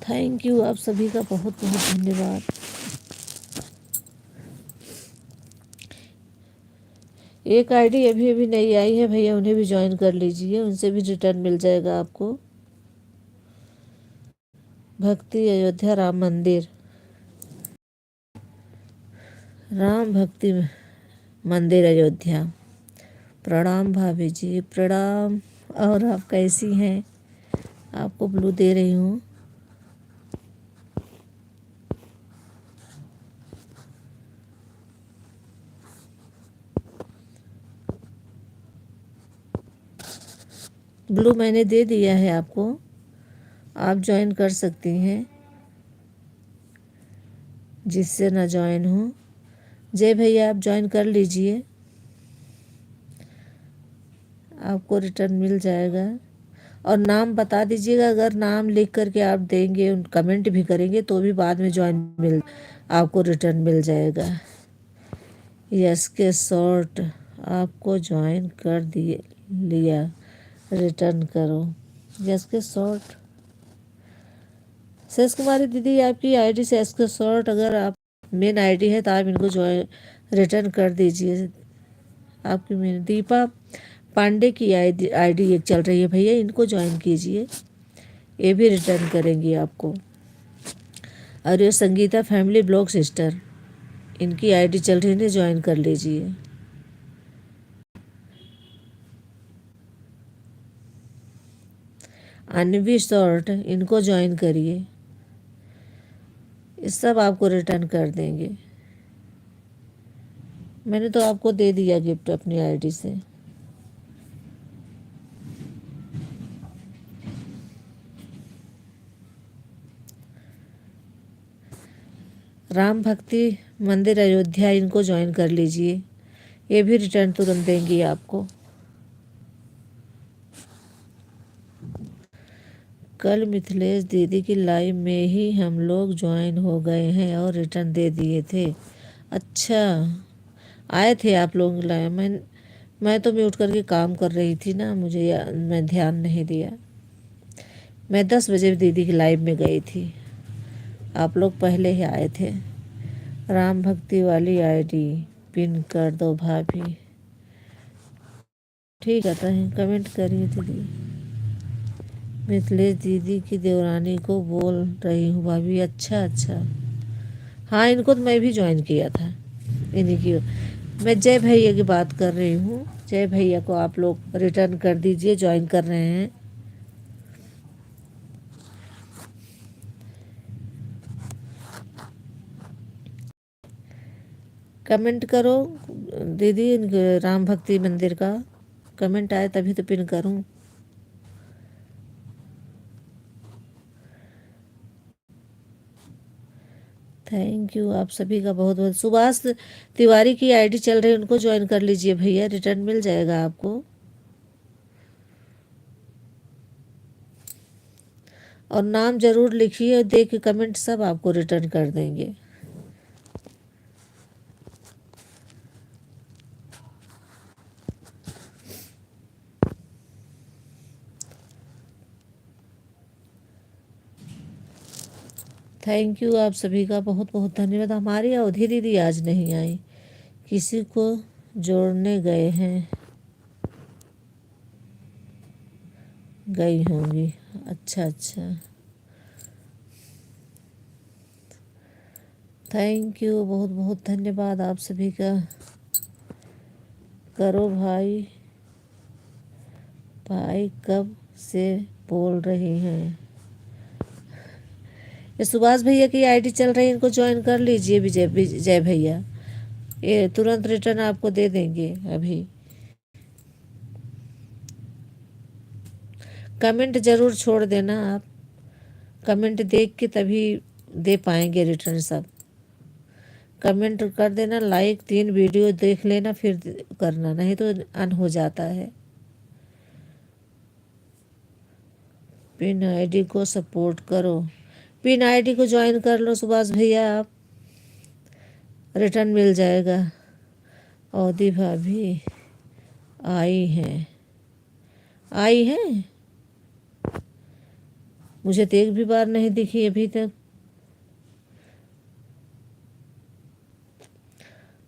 थैंक यू, आप सभी का बहुत बहुत धन्यवाद। एक आईडी अभी अभी नई आई है भैया, उन्हें भी ज्वाइन कर लीजिए, उनसे भी रिटर्न मिल जाएगा आपको। भक्ति अयोध्या राम मंदिर, राम भक्ति मंदिर अयोध्या। प्रणाम भाभी जी, प्रणाम। और आप कैसी हैं? आपको ब्लू दे रही हूँ। ब्लू मैंने दे दिया है आपको, आप ज्वाइन कर सकती हैं जिससे ना ज्वाइन हो। जय भैया, आप ज्वाइन कर लीजिए, आपको रिटर्न मिल जाएगा। और नाम बता दीजिएगा, अगर नाम लिख करके आप देंगे, कमेंट भी करेंगे तो भी बाद में ज्वाइन आपको रिटर्न मिल जाएगा। यस के शॉर्ट, आपको ज्वाइन कर दिए लिया, रिटर्न करो। यस के शॉर्ट, शेष कुमारी दीदी आपकी आईडी से एस के शॉर्ट, अगर आप मेन आईडी है तो आप इनको ज्वाइन रिटर्न कर दीजिए। आपकी मेन दीपा पांडे की आईडी एक चल रही है भैया, इनको ज्वाइन कीजिए, ये भी रिटर्न करेंगी आपको। और ये संगीता फैमिली ब्लॉग सिस्टर, इनकी आईडी चल रही है, ज्वाइन कर लीजिए। अनवी शॉर्ट, इनको ज्वाइन करिए, ये सब आपको रिटर्न कर देंगे। मैंने तो आपको दे दिया गिफ्ट अपनी आईडी से। राम भक्ति मंदिर अयोध्या, इनको ज्वाइन कर लीजिए, ये भी रिटर्न तुरंत देंगी आपको। कल मिथिलेश दीदी की लाइव में ही हम लोग ज्वाइन हो गए हैं और रिटर्न दे दिए थे। अच्छा, आए थे आप लोग लाइव? मैं तो म्यूट करके काम कर रही थी ना, मैं ध्यान नहीं दिया। मैं 10 बजे दीदी की लाइव में गई थी, आप लोग पहले ही आए थे। राम भक्ति वाली आईडी पिन कर दो भाभी। ठीक है, तो कमेंट करिए दीदी। मिथिलेश दीदी की देवरानी को बोल रही हूँ भाभी। अच्छा अच्छा, हाँ, इनको तो मैं भी ज्वाइन किया था, इन्हीं की। मैं जय भैया की बात कर रही हूँ, जय भैया को आप लोग रिटर्न कर दीजिए, ज्वाइन कर रहे हैं। कमेंट करो दीदी, राम भक्ति मंदिर का कमेंट आए तभी तो पिन करूँ। थैंक यू आप सभी का बहुत बहुत। सुभाष तिवारी की आईडी चल रही है, उनको ज्वाइन कर लीजिए भैया, रिटर्न मिल जाएगा आपको। और नाम जरूर लिखिए, देख के कमेंट सब आपको रिटर्न कर देंगे। थैंक यू आप सभी का बहुत बहुत धन्यवाद। हमारी अवधि दीदी आज नहीं आई, किसी को जोड़ने गए हैं, गई होंगी। अच्छा अच्छा, थैंक यू बहुत बहुत धन्यवाद आप सभी का। करो भाई, भाई कब से बोल रही हैं। ये सुभाष भैया की आईडी चल रही है, इनको ज्वाइन कर लीजिए। विजय भैया ये तुरंत रिटर्न आपको दे देंगे अभी। कमेंट ज़रूर छोड़ देना आप, कमेंट देख के तभी दे पाएंगे रिटर्न सब। कमेंट कर देना, लाइक 3 वीडियो देख लेना फिर करना, नहीं तो अन हो जाता है। पिन आईडी को सपोर्ट करो, पिन आईडी को ज्वाइन कर लो सुभाष भैया, आप रिटर्न मिल जाएगा। अवधि भाभी आई हैं, आई हैं, मुझे तो एक भी बार नहीं दिखी अभी तक।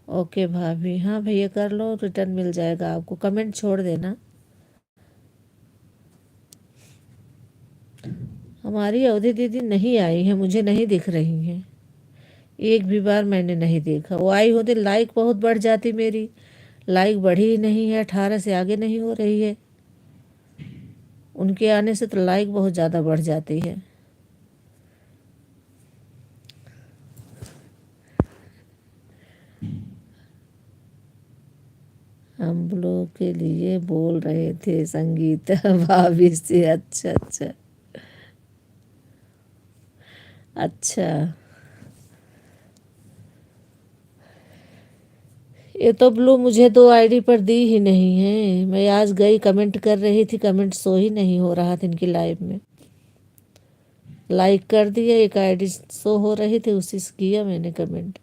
ओके भाभी, हाँ भैया कर लो, रिटर्न मिल जाएगा आपको, कमेंट छोड़ देना। हमारी अवधि दीदी नहीं आई है, मुझे नहीं दिख रही हैं, एक भी बार मैंने नहीं देखा। वो आई होती लाइक बहुत बढ़ जाती, मेरी लाइक बढ़ी ही नहीं है, 18 से आगे नहीं हो रही है। उनके आने से तो लाइक बहुत ज़्यादा बढ़ जाती है। हम लोग के लिए बोल रहे थे संगीता भाभी से। अच्छा अच्छा अच्छा, ये तो ब्लू मुझे 2 आईडी पर दी ही नहीं है। मैं आज गई कमेंट कर रही थी, कमेंट शो ही नहीं हो रहा था इनकी लाइव में। लाइक कर दिया, एक आईडी शो हो रही थी, उसी से किया मैंने कमेंट।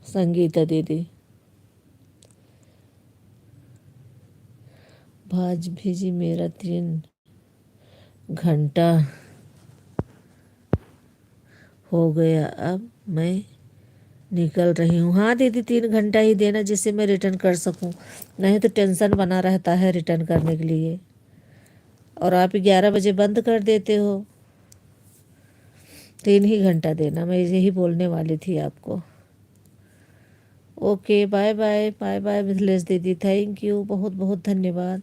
संगीता दीदी भाज भेजी, मेरा 3 घंटा हो गया, अब मैं निकल रही हूँ। हाँ दीदी 3 घंटा ही देना, जिससे मैं रिटर्न कर सकूँ, नहीं तो टेंशन बना रहता है रिटर्न करने के लिए। और आप 11 बजे बंद कर देते हो, 3 ही घंटा देना, मैं यही बोलने वाली थी आपको। Okay bye bye, bye bye Mithilesh दीदी, थैंक यू बहुत बहुत धन्यवाद।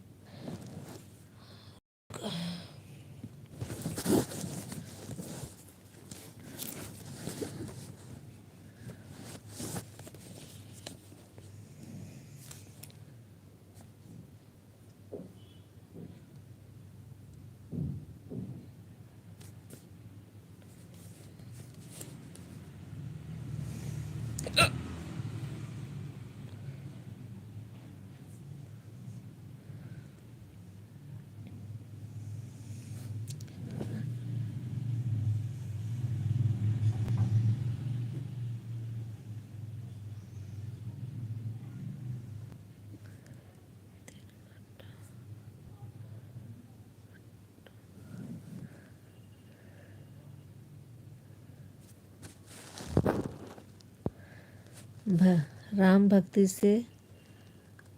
राम भक्ति से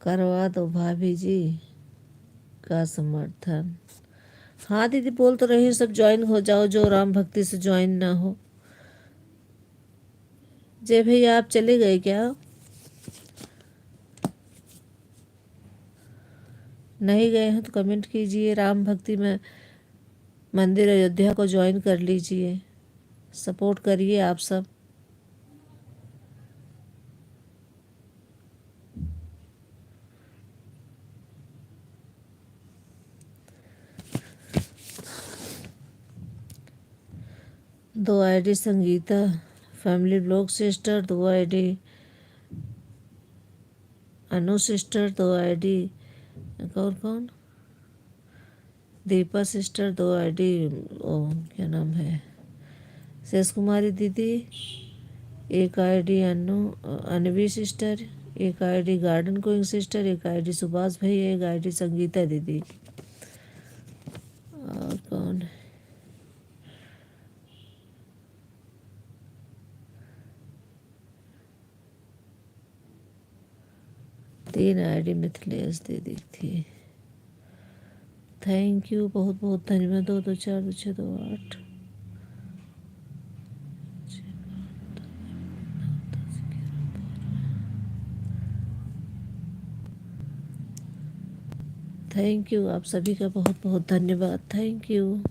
करवा दो भाभी जी का समर्थन। हाँ दीदी बोल तो रही हूँ, सब ज्वाइन हो जाओ जो राम भक्ति से ज्वाइन ना हो। जय भैया आप चले गए क्या? नहीं गए हैं तो कमेंट कीजिए। राम भक्ति में मंदिर अयोध्या को ज्वाइन कर लीजिए, सपोर्ट करिए आप सब। दो ID Sangeeta family blog sister, दो आईडी अनु सिस्टर, दो आईडी और कौन दीपा सिस्टर, दो आईडी ओ क्या नाम है शेष कुमारी दीदी, एक आईडी अनवी सिस्टर, एक आईडी गार्डन कोइंग सिस्टर, एक आईडी सुभाष भैया, एक आईडी संगीता दीदी और कौन तीन आईडी मिथिलेश दीदी थी। थैंक यू, बहुत बहुत धन्यवाद। 2242628 थैंक यू, आप सभी का बहुत बहुत धन्यवाद। Thank you.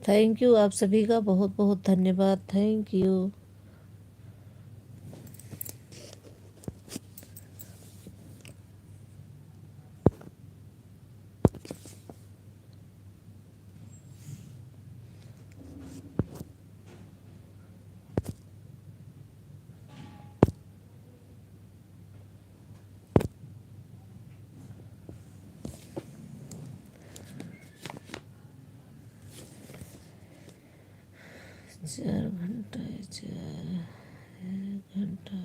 थैंक यू, आप सभी का बहुत बहुत धन्यवाद। Thank you. चार घंटा 1 घंटा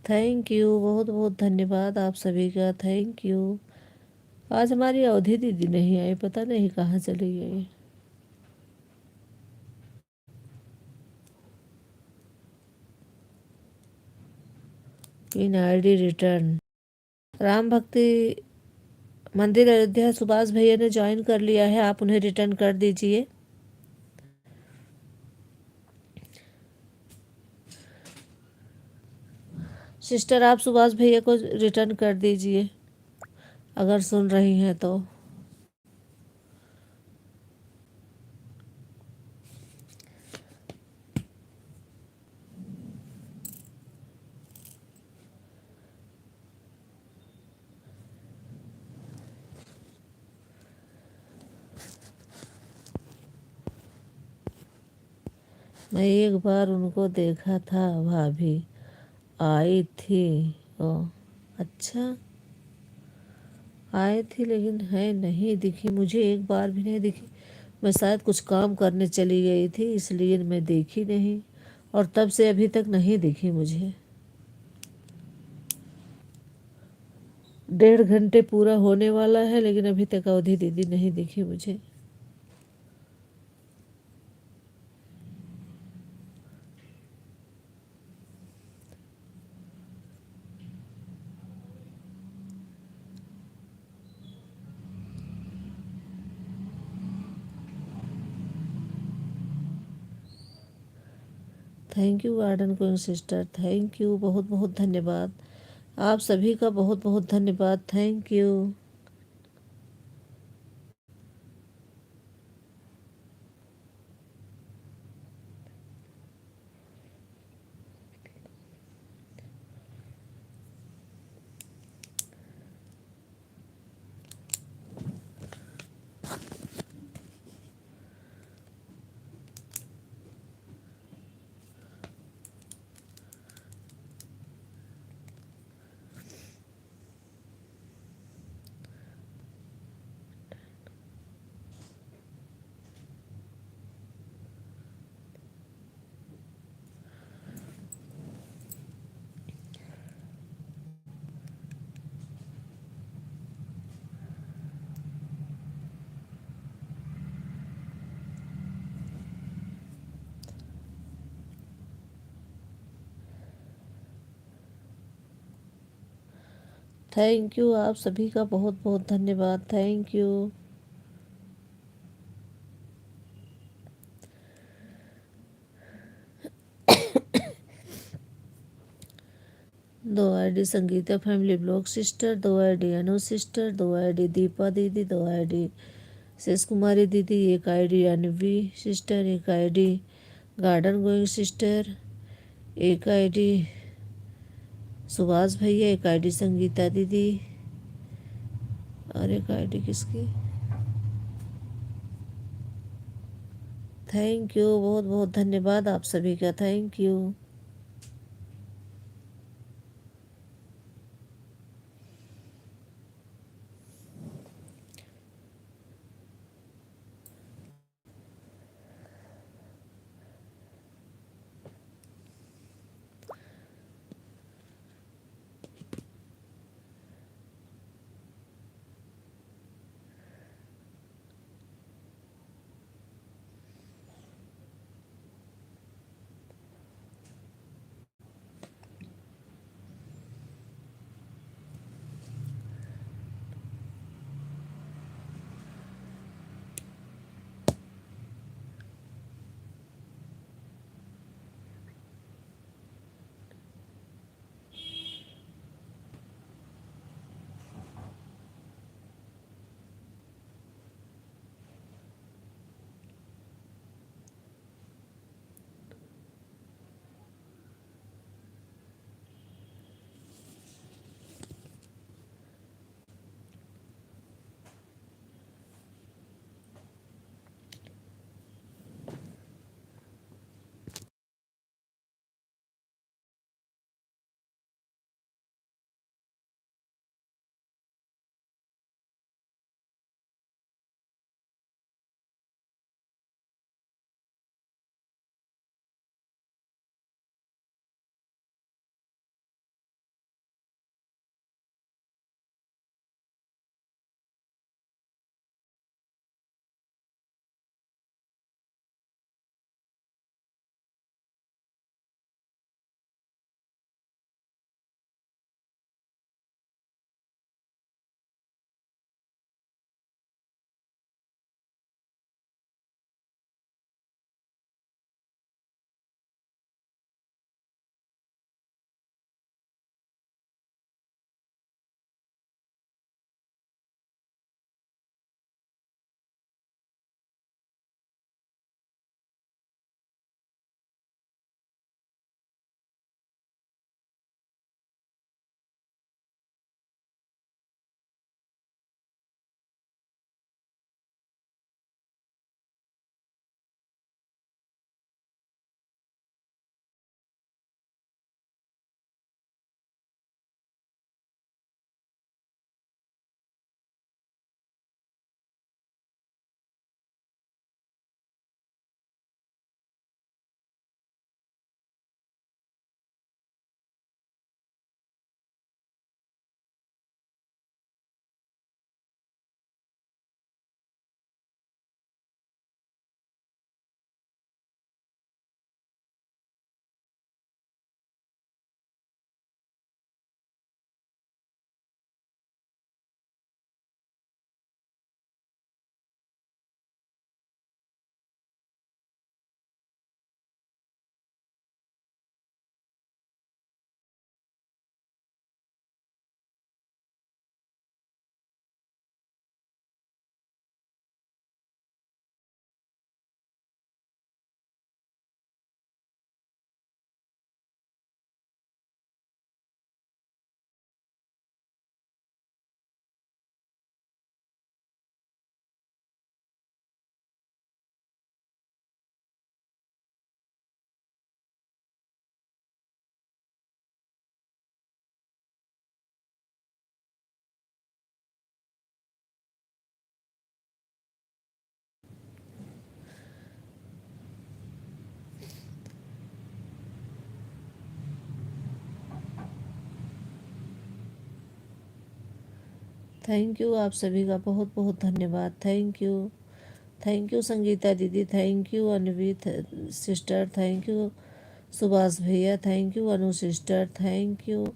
थैंक यू, बहुत बहुत धन्यवाद आप सभी का। Thank you. आज हमारी अवधि दीदी नहीं आई, पता नहीं कहाँ चली गई। Pin ID return. राम भक्ति मंदिर अयोध्या सुभाष भैया ने ज्वाइन कर लिया है, आप उन्हें रिटर्न कर दीजिए। सिस्टर आप सुभाष भैया को रिटर्न कर दीजिए अगर सुन रही हैं तो। मैं एक बार उनको देखा था, भाभी आई थी। ओ अच्छा, आई थी लेकिन है नहीं दिखी मुझे, एक बार भी नहीं दिखी। मैं शायद कुछ काम करने चली गई थी इसलिए मैं देखी नहीं, और तब से अभी तक नहीं दिखी मुझे। 1.5 घंटे पूरा होने वाला है, लेकिन अभी तक अवधि दीदी नहीं दिखी मुझे। Thank you garden queen sister, thank you, बहुत बहुत धन्यवाद। आप सभी का बहुत बहुत धन्यवाद, थैंक यू। थैंक यू, आप सभी का बहुत बहुत धन्यवाद, थैंक यू। दो ID Sangeeta family blog sister, 2 ID Anu sister, 2 ID Deepa दीदी, 2 आईडी शेष कुमारी दीदी, 1 ID Anvi sister, 1 ID garden going sister, 1 ID Subhash भैया, 1 आईडी संगीता दीदी, और 1 आईडी किसकी। थैंक यू, बहुत बहुत धन्यवाद आप सभी का, थैंक यू। थैंक यू आप सभी का बहुत बहुत धन्यवाद। थैंक यू संगीता दीदी, thank you Anvi sister, thank you Subhash भैया, thank you Anu sister, thank you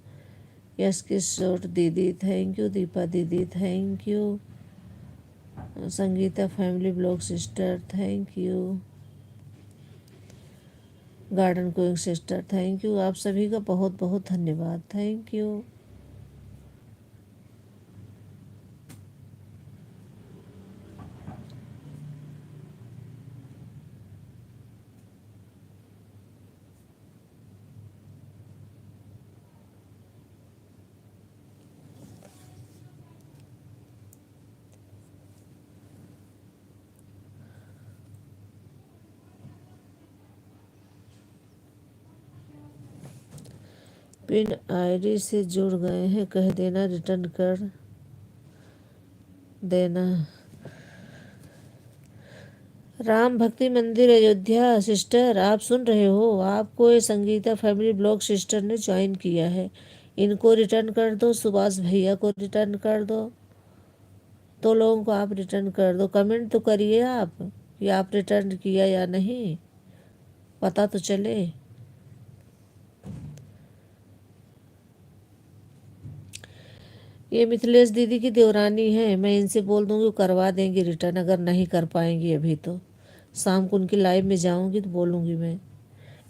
Yash Kishore दीदी, थैंक यू दीपा दीदी, thank you Sangeeta family blog sister, thank you garden queen sister, thank you आप सभी का बहुत बहुत धन्यवाद। Thank you. पिन आईडी से जुड़ गए हैं, कह देना रिटर्न कर देना। राम भक्ति मंदिर अयोध्या सिस्टर, आप सुन रहे हो? आपको ये संगीता फैमिली ब्लॉग सिस्टर ने ज्वाइन किया है, इनको रिटर्न कर दो। सुभाष भैया को रिटर्न कर दो। दो लोगों को आप रिटर्न कर दो। कमेंट तो करिए आप कि आप रिटर्न किया या नहीं, पता तो चले। ये मिथिलेश दीदी की देवरानी है, मैं इनसे बोल दूंगी, वो करवा देंगी रिटर्न, अगर नहीं कर पाएंगी अभी तो। शाम को उनकी लाइव में जाऊंगी तो बोलूंगी मैं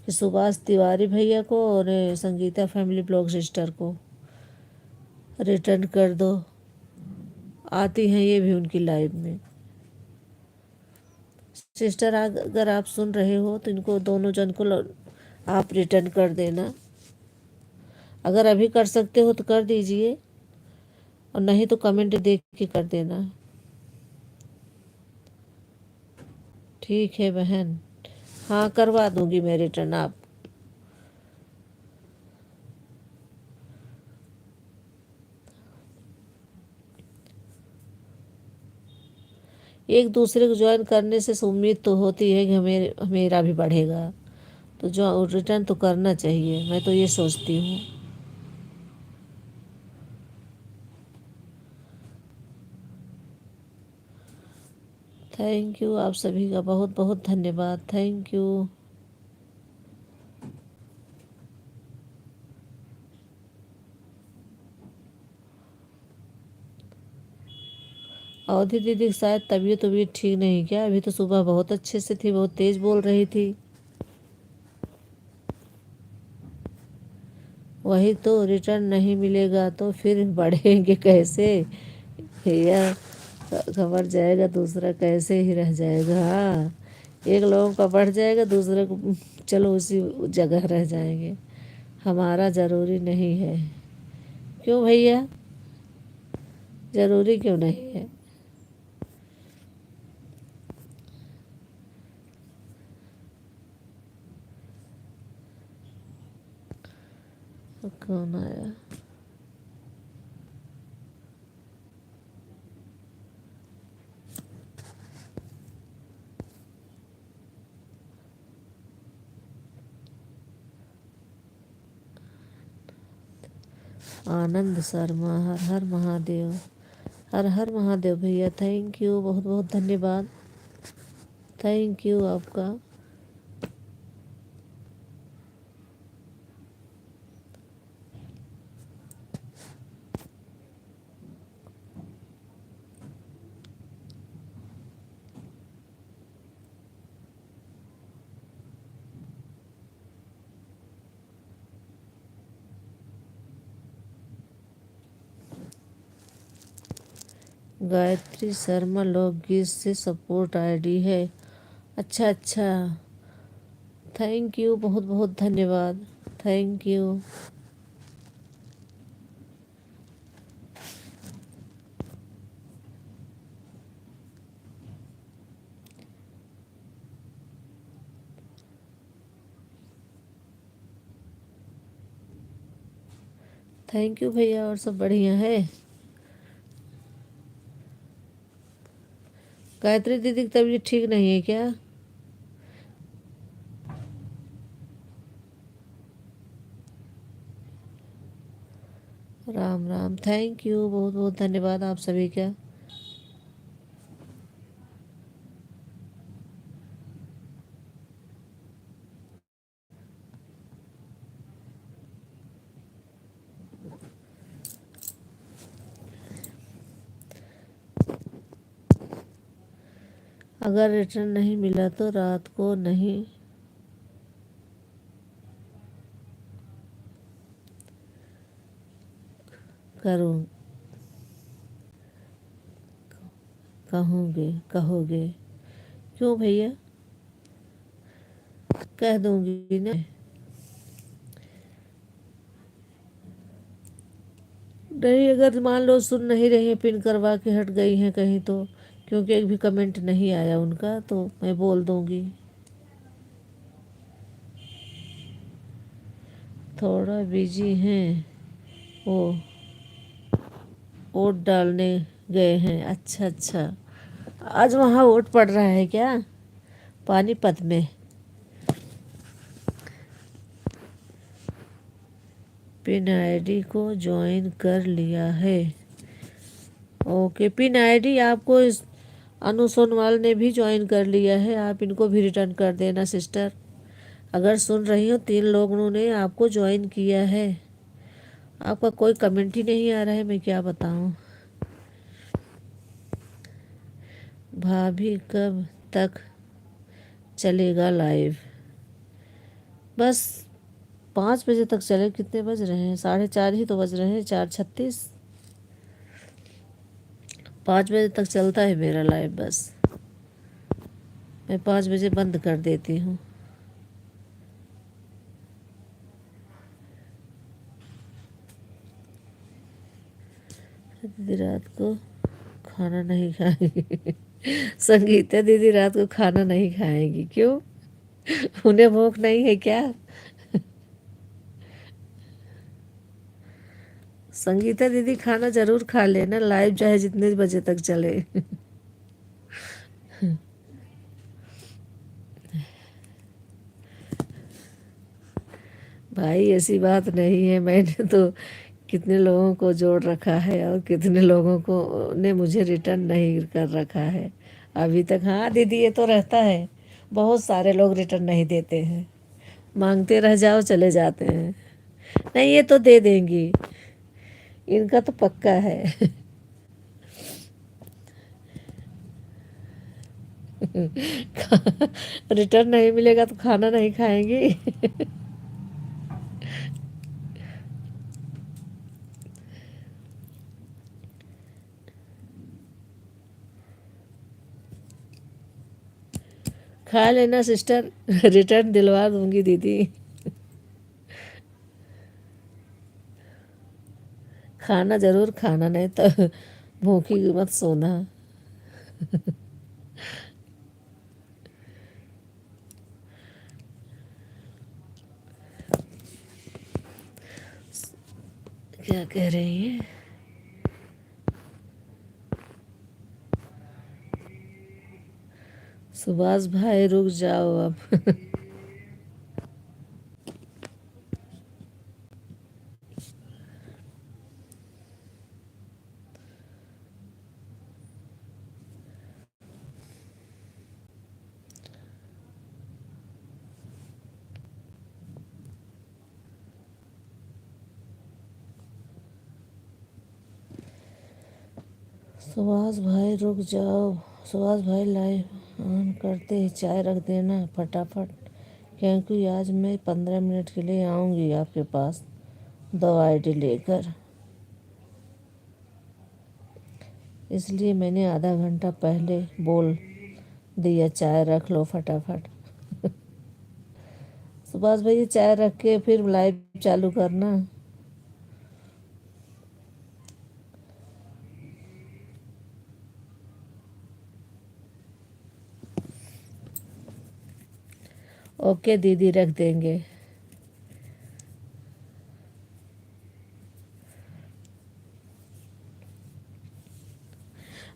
कि सुभाष तिवारी भैया को और संगीता फैमिली ब्लॉग सिस्टर को रिटर्न कर दो। आती हैं ये भी उनकी लाइव में। सिस्टर अगर आप सुन रहे हो तो इनको दोनों जन को आप रिटर्न कर देना। अगर अभी कर सकते हो तो कर दीजिए, और नहीं तो कमेंट देख के कर देना। ठीक है बहन, हाँ करवा दूंगी मैं रिटर्न। आप एक दूसरे को ज्वाइन करने से उम्मीद तो होती है कि मेरा भी बढ़ेगा, तो जो रिटर्न तो करना चाहिए, मैं तो ये सोचती हूँ। थैंक यू आप सभी का बहुत बहुत धन्यवाद। Thank you. अवधि दीदी की शायद तबीयत ठीक नहीं क्या? अभी तो सुबह बहुत अच्छे से थी, बहुत तेज बोल रही थी। वही तो, रिटर्न नहीं मिलेगा तो फिर बढ़ेंगे कैसे भैया? खबर जाएगा दूसरा कैसे ही रह जाएगा। हाँ, एक लोगों का बढ़ जाएगा, दूसरे को चलो उसी जगह रह जाएंगे। हमारा ज़रूरी नहीं है। क्यों भैया, ज़रूरी क्यों नहीं है? कौन आया? आनंद शर्मा, हर हर महादेव। हर हर महादेव भैया, थैंक यू, बहुत बहुत धन्यवाद। थैंक यू आपका। गायत्री शर्मा लोकगीत से सपोर्ट आईडी है। अच्छा अच्छा, थैंक यू, बहुत बहुत धन्यवाद। Thank you. थैंक यू भैया, और सब बढ़िया है? गायत्री दीदी की तबीयत ठीक नहीं है क्या? राम राम। थैंक यू, बहुत बहुत धन्यवाद आप सभी का। अगर रिटर्न नहीं मिला तो रात को नहीं करूँ कहोगे? क्यों भैया? कह दूंगी ना। नहीं, अगर मान लो सुन नहीं रही हैं, पिन करवा के हट गई हैं कहीं तो, क्योंकि एक भी कमेंट नहीं आया उनका, तो मैं बोल दूंगी। थोड़ा बिजी हैं वो, वोट डालने गए हैं। अच्छा अच्छा, आज वहाँ वोट पड़ रहा है क्या? पानीपत में? पिन आईडी को ज्वाइन कर लिया है। ओके, पिन आईडी आपको इस अनु सोनवाल ने भी ज्वाइन कर लिया है। आप इनको भी रिटर्न कर देना सिस्टर। अगर सुन रही हो, 3 लोगों ने आपको ज्वाइन किया है। आपका कोई कमेंट ही नहीं आ रहा है, मैं क्या बताऊं। भाभी कब तक चलेगा लाइव? बस 5 बजे तक चले। कितने बज रहे हैं? 4:30 ही तो बज रहे हैं, 4:36। 5 बजे तक चलता है मेरा लाइव। बस मैं 5 बजे बंद कर देती हूँ। दीदी रात को खाना नहीं खाएंगी? संगीता दीदी रात को खाना नहीं खाएंगी, क्यों? उन्हें भूख नहीं है क्या? संगीता दीदी खाना जरूर खा लेना, लाइव चाहे जितने बजे तक चले। भाई ऐसी बात नहीं है, मैंने तो कितने लोगों को जोड़ रखा है और कितने लोगों को ने मुझे रिटर्न नहीं कर रखा है अभी तक। हाँ दीदी, ये तो रहता है, बहुत सारे लोग रिटर्न नहीं देते हैं। मांगते रह जाओ, चले जाते हैं। नहीं, ये तो दे देंगी, इनका तो पक्का है। रिटर्न नहीं मिलेगा तो खाना नहीं खाएंगी? खा लेना सिस्टर, रिटर्न दिलवा दूंगी दीदी। खाना जरूर खाना, नहीं तो भूखी मत सोना। क्या कह रही हैं? सुभाष भाई रुक जाओ अब। सुभाष भाई रुक जाओ। सुभाष भाई लाइव ऑन करते ही चाय रख देना फटाफट, क्योंकि आज मैं 15 मिनट के लिए आऊँगी आपके पास दवा आईडी लेकर। इसलिए मैंने आधा घंटा पहले बोल दिया, चाय रख लो फटाफट। सुभाष भाई चाय रख के फिर लाइव चालू करना। ओके दीदी, रख देंगे।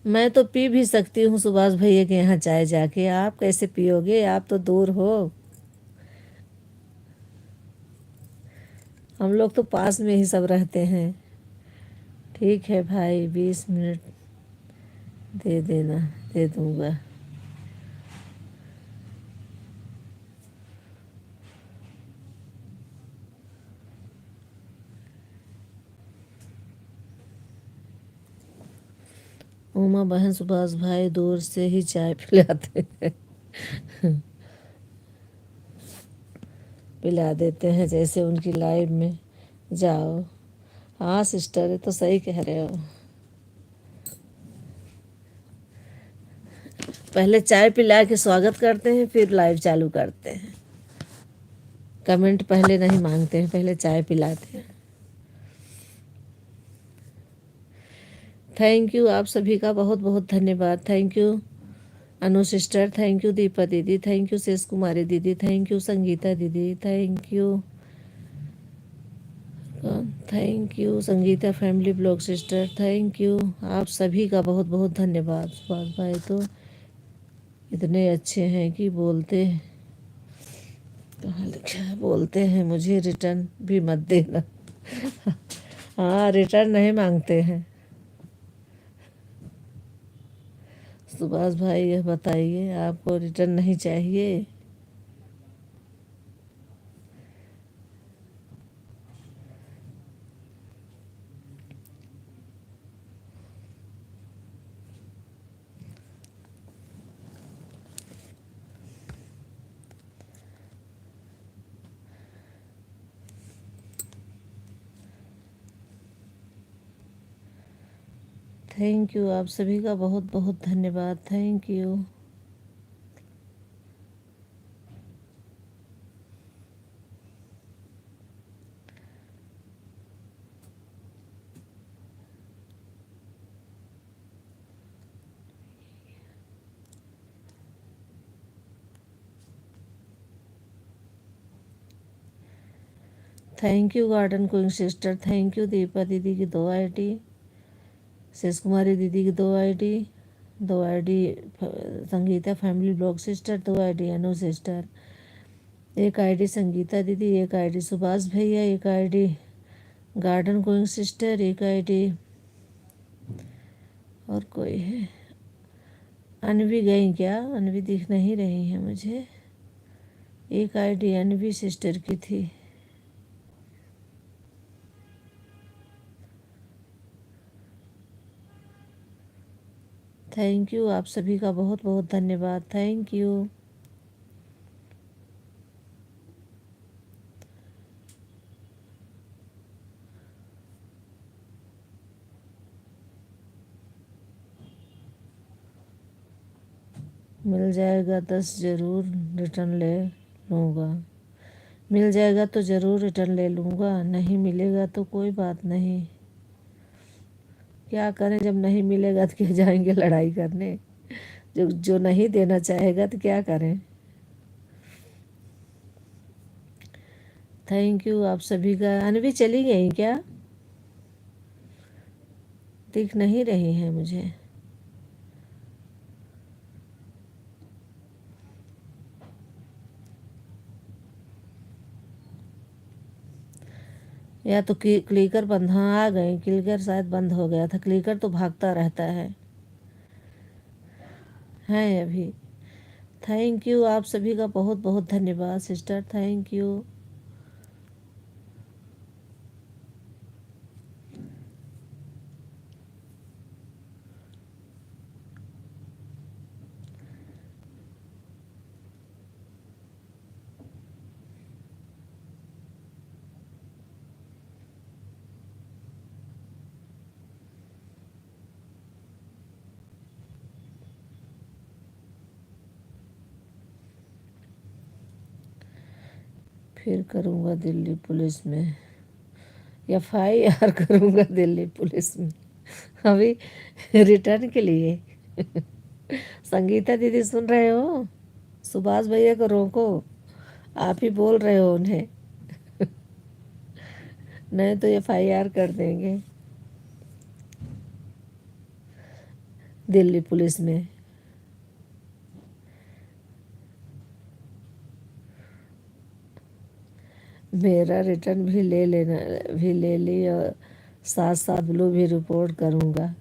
मैं तो पी भी सकती हूँ सुभाष भैया के यहाँ चाय जाके। आप कैसे पियोगे? आप तो दूर हो। हम लोग तो पास में ही सब रहते हैं। ठीक है भाई, 20 मिनट दे देना, दे दूँगा। उमा बहन, सुभाष भाई दूर से ही चाय पिलाते हैं। पिला देते हैं जैसे उनकी लाइफ में जाओ। हाँ सिस्टर, ये तो सही कह रहे हो। पहले चाय पिला के स्वागत करते हैं, फिर लाइव चालू करते हैं। कमेंट पहले नहीं मांगते हैं, पहले चाय पिलाते हैं। थैंक यू आप सभी का बहुत बहुत धन्यवाद। Thank you Anu sister, thank you Deepa दीदी, थैंक यू शेष कुमारी दीदी, थैंक यू संगीता दीदी, thank you Sangeeta family blog sister, thank you. आप सभी का बहुत बहुत धन्यवाद। सुभाष भाई तो इतने अच्छे हैं कि बोलते, कहाँ लिखा है, बोलते हैं मुझे रिटर्न भी मत देना। हाँ, रिटर्न नहीं मांगते हैं। सुभाष भाई यह बताइए, आपको रिटर्न नहीं चाहिए? थैंक यू आप सभी का बहुत बहुत धन्यवाद। Thank you. Thank you garden queen sister, thank you Deepa दीदी की 2 आईडी, शेष कुमारी दीदी की 2 ID, 2 ID Sangeeta family blog sister, 2 ID Anu sister, 1 ID Sangeeta दीदी, 1 आईडी सुभाष भैया, 1 ID Garden queen sister, 1 ID और कोई है। अनवी गई क्या? अनवी दिख नहीं रही है मुझे। 1 आईडी अनवी सिस्टर की थी। थैंक यू आप सभी का बहुत बहुत धन्यवाद। Thank you. मिल जाएगा 10 ज़रूर रिटर्न ले लूँगा। मिल जाएगा तो ज़रूर रिटर्न ले लूँगा, नहीं मिलेगा तो कोई बात नहीं। क्या करें, जब नहीं मिलेगा तो क्या जाएंगे लड़ाई करने? जो नहीं देना चाहेगा तो क्या करें। थैंक यू आप सभी का। अनवी चली गई क्या? दिख नहीं रही है मुझे। या तो क्लिकर बंद, हाँ आ गई। क्लिकर शायद बंद हो गया था, क्लिकर तो भागता रहता है अभी। थैंक यू आप सभी का बहुत बहुत धन्यवाद सिस्टर, थैंक यू। फिर करूँगा दिल्ली पुलिस में FIR करूँगा दिल्ली पुलिस में अभी रिटर्न के लिए। संगीता दीदी सुन रहे हो? सुभाष भैया को रोको, आप ही बोल रहे हो उन्हें। नहीं तो FIR कर देंगे दिल्ली पुलिस में। मेरा रिटर्न भी ले लेना, भी ले ली और साथ साथ ब्लू भी रिपोर्ट करूँगा।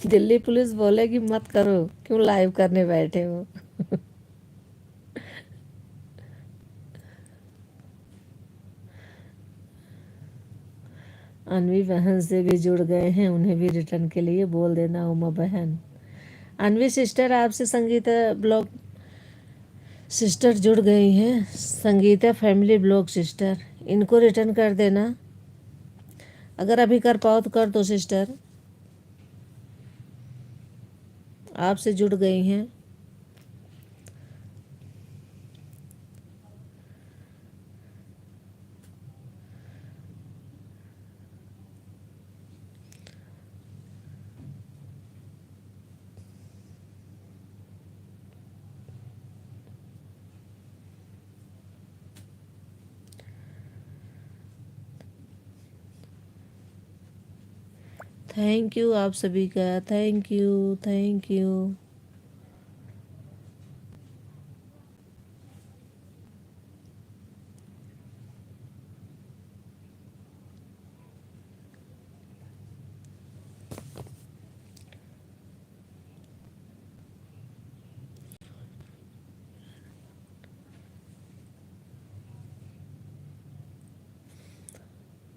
दिल्ली पुलिस बोलेगी मत करो, क्यों लाइव करने बैठे हो। अनवी बहन से भी जुड़ गए हैं, उन्हें भी रिटर्न के लिए बोल देना उमा बहन। अनवी सिस्टर आपसे संगीता ब्लॉग सिस्टर जुड़ गई हैं, संगीता फैमिली ब्लॉग सिस्टर, इनको रिटर्न कर देना। अगर अभी कर पाओ तो कर दो सिस्टर, आपसे जुड़ गई हैं। थैंक यू आप सभी का, थैंक यू थैंक यू।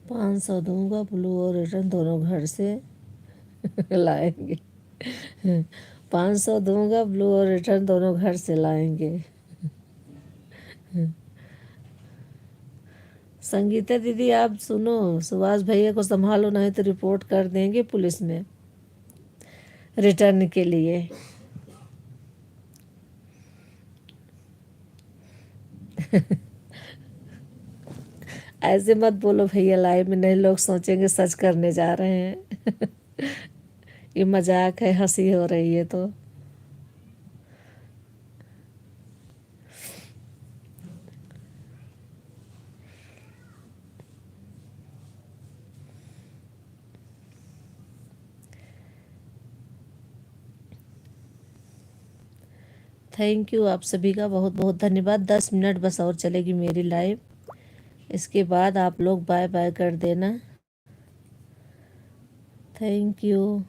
पाँच सौ दूंगा, ब्लू और रिटर्न दोनों घर से लाएंगे। 500 दूंगा, ब्लू और रिटर्न दोनों घर से लाएंगे। संगीता दीदी आप सुनो, सुभाष भैया को संभालो, नहीं तो रिपोर्ट कर देंगे पुलिस में रिटर्न के लिए। ऐसे मत बोलो भैया, लाइव में नहीं, लोग सोचेंगे सच करने जा रहे हैं। ये मजाक है, हंसी हो रही है तो। थैंक यू आप सभी का, बहुत बहुत धन्यवाद। 10 मिनट बस और चलेगी मेरी लाइव, इसके बाद आप लोग बाय बाय कर देना। Thank you.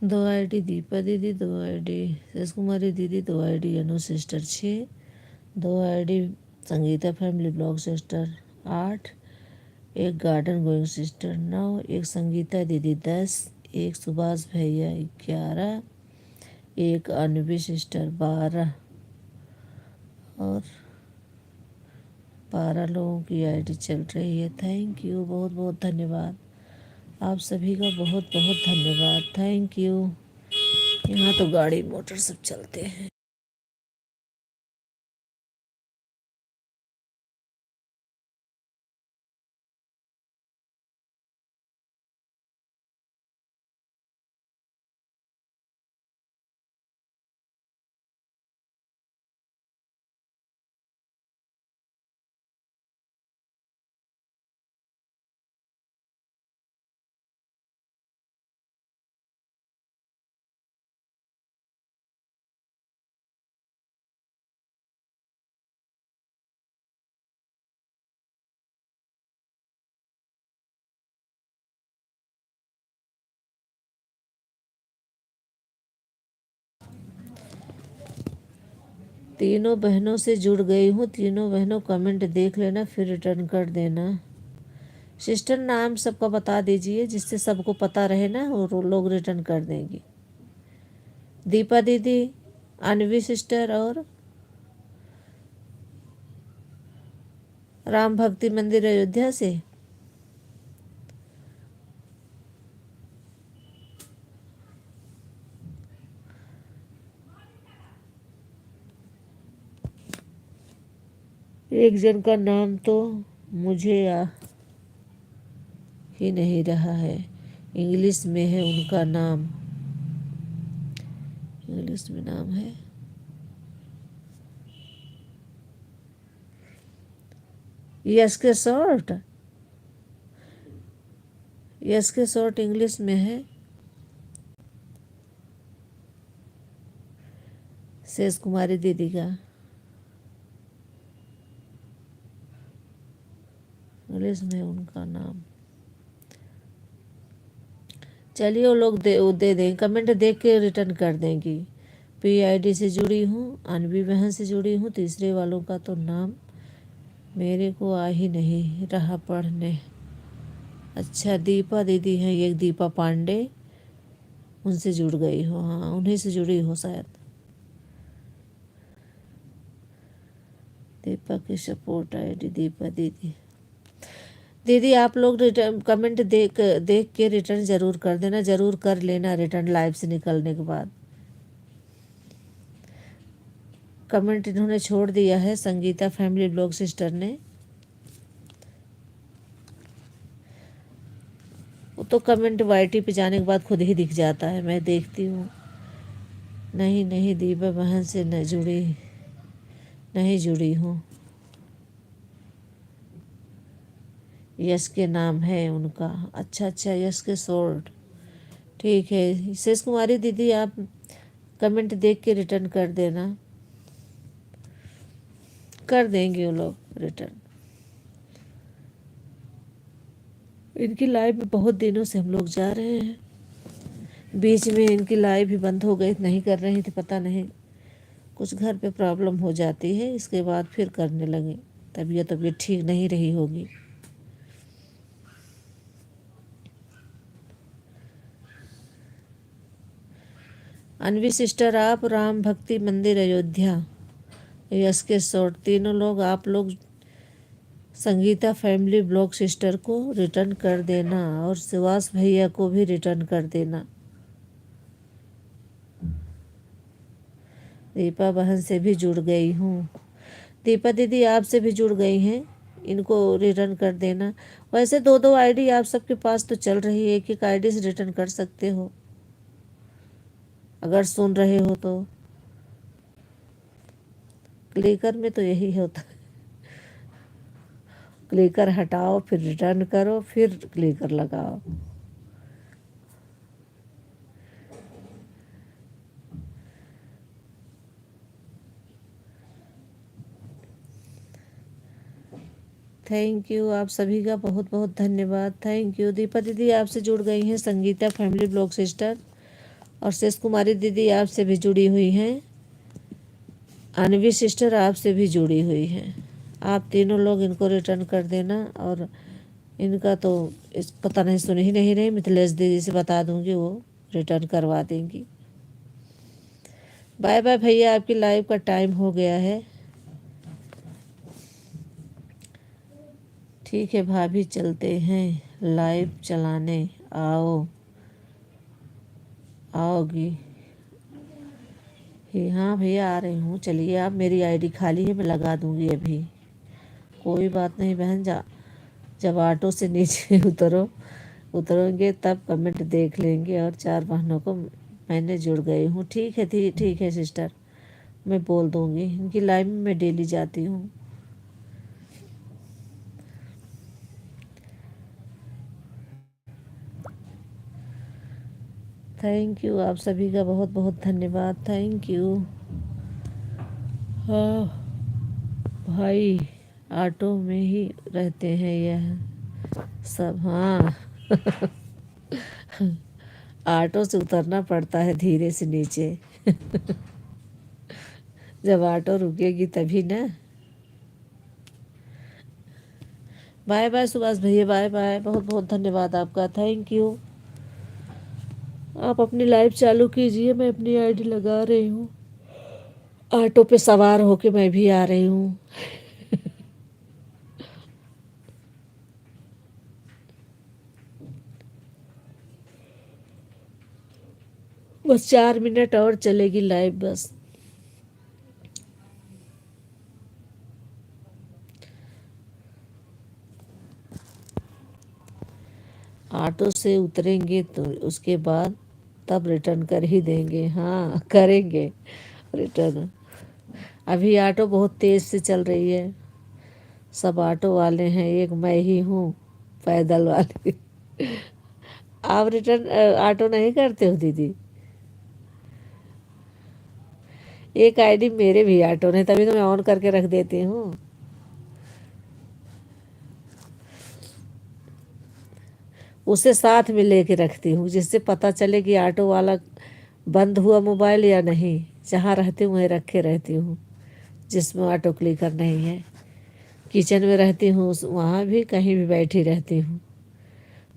दो आईडी दीपा दीदी, 2 आईडी शेष कुमारी दीदी, 2 ID Anu sister 6, 2 ID Sangeeta family blog sister 8, एक गार्डन गोइंग सिस्टर 9, एक संगीता दीदी 10, एक सुभाष भैया 11, एक अनवी सिस्टर 12, और 12 लोगों की आईडी चल रही है। थैंक यू, बहुत बहुत धन्यवाद आप सभी का, बहुत बहुत धन्यवाद, थैंक यू। यहाँ तो गाड़ी मोटर सब चलते हैं। तीनों बहनों से जुड़ गई हूँ, तीनों बहनों कमेंट देख लेना फिर रिटर्न कर देना। सिस्टर नाम सबका बता दीजिए, जिससे सबको पता रहे ना, और वो लोग रिटर्न कर देंगी। दीपा दीदी, अनवी सिस्टर, और राम भक्ति मंदिर अयोध्या से। एक जन का नाम तो मुझे ही नहीं रहा है। इंग्लिश में है उनका नाम, इंग्लिश में नाम है यस के शॉर्ट, यस के शॉर्ट इंग्लिश में है शेष कुमारी दीदी का, इंग्लिश में उनका नाम। चलिए वो लोग दे दें, कमेंट देख के रिटर्न कर देंगी। PID से जुड़ी हूँ, अनवी बहन से जुड़ी हूँ। तीसरे वालों का तो नाम मेरे को आ ही नहीं रहा पढ़ने। अच्छा दीपा दीदी हैं, एक दीपा पांडे, उनसे जुड़ गई हो, हाँ उन्हीं से जुड़ी हो शायद। दीपा की सपोर्ट ID दीपा दीदी। दीदी आप लोग रिटर्न कमेंट देख देख के रिटर्न ज़रूर कर देना, ज़रूर कर लेना रिटर्न लाइव से निकलने के बाद। कमेंट इन्होंने छोड़ दिया है, संगीता फैमिली ब्लॉग सिस्टर ने। वो तो कमेंट YT पे जाने के बाद खुद ही दिख जाता है, मैं देखती हूँ। नहीं नहीं दीपा बहन से न जुड़ी, नहीं जुड़ी हूँ। यश के नाम है उनका, अच्छा अच्छा यश के शॉर्ट, ठीक है। शेष कुमारी दीदी आप कमेंट देख के रिटर्न कर देना, कर देंगे वो लोग रिटर्न। इनकी लाइव में बहुत दिनों से हम लोग जा रहे हैं, बीच में इनकी लाइव भी बंद हो गई, नहीं कर रही थी, पता नहीं कुछ घर पे प्रॉब्लम हो जाती है, इसके बाद फिर करने लगे। तबीयत ठीक नहीं रही होगी। अनवी सिस्टर आप, राम भक्ति मंदिर अयोध्या, यश के शॉर्ट, तीनों लोग आप लोग संगीता फैमिली ब्लॉग सिस्टर को रिटर्न कर देना और सुभाष भैया को भी रिटर्न कर देना। दीपा बहन से भी जुड़ गई हूँ। दीपा दीदी आपसे भी जुड़ गई हैं, इनको रिटर्न कर देना। वैसे दो दो ID आप सबके पास तो चल रही है, एक एक ID से रिटर्न कर सकते हो अगर सुन रहे हो तो। क्लिकर में तो यही होता है, क्लिकर हटाओ फिर रिटर्न करो फिर क्लिकर लगाओ। थैंक यू, आप सभी का बहुत बहुत धन्यवाद, थैंक यू। दीपा दीदी आपसे जुड़ गई हैं, संगीता फैमिली ब्लॉग सिस्टर, और शेष कुमारी दीदी आपसे भी जुड़ी हुई हैं, अनवी सिस्टर आपसे भी जुड़ी हुई हैं। आप तीनों लोग इनको रिटर्न कर देना। और इनका तो इस पता नहीं, सुन ही नहीं रही, मिथिलेश दीदी से बता दूंगी, वो रिटर्न करवा देंगी। बाय बाय भैया, आपकी लाइव का टाइम हो गया है। ठीक है भाभी, चलते हैं लाइव चलाने, आओ आओगी ही? हाँ भैया आ रही हूँ, चलिए आप, मेरी ID खाली है, मैं लगा दूंगी अभी, कोई बात नहीं बहन। जब ऑटो से नीचे उतरोगे तब कमेंट देख लेंगे। और 4 बहनों को मैंने जुड़ गई हूँ, ठीक है ठीक है सिस्टर, मैं बोल दूंगी। इनकी लाइव में मैं डेली जाती हूँ। थैंक यू, आप सभी का बहुत बहुत धन्यवाद, थैंक यू। हाँ भाई, ऑटो में ही रहते हैं यह सब, हाँ ऑटो से उतरना पड़ता है धीरे से नीचे जब ऑटो रुकेगी तभी ना। बाय बाय सुभाष भैया, बाय बाय, बहुत बहुत धन्यवाद आपका, थैंक यू। आप अपनी लाइव चालू कीजिए, मैं अपनी ID लगा रही हूँ। ऑटो पे सवार होके मैं भी आ रही हूँ। बस 4 मिनट और चलेगी लाइव बस। ऑटो से उतरेंगे तो उसके बाद तब रिटर्न कर ही देंगे। हाँ, करेंगे रिटर्न। अभी ऑटो बहुत तेज़ से चल रही है, सब ऑटो वाले हैं, एक मैं ही हूँ पैदल वाली। आप रिटर्न ऑटो नहीं करते हो दीदी? एक आईडी मेरे भी ऑटो ने, तभी तो मैं ऑन करके रख देती हूँ। उसे साथ में लेके रखती हूँ, जिससे पता चले कि ऑटो वाला बंद हुआ मोबाइल या नहीं। जहाँ रहती हूँ वहीं रखे रहती हूँ, जिसमें ऑटो क्लिकर नहीं है। किचन में रहती हूँ, वहाँ भी कहीं भी बैठी रहती हूँ,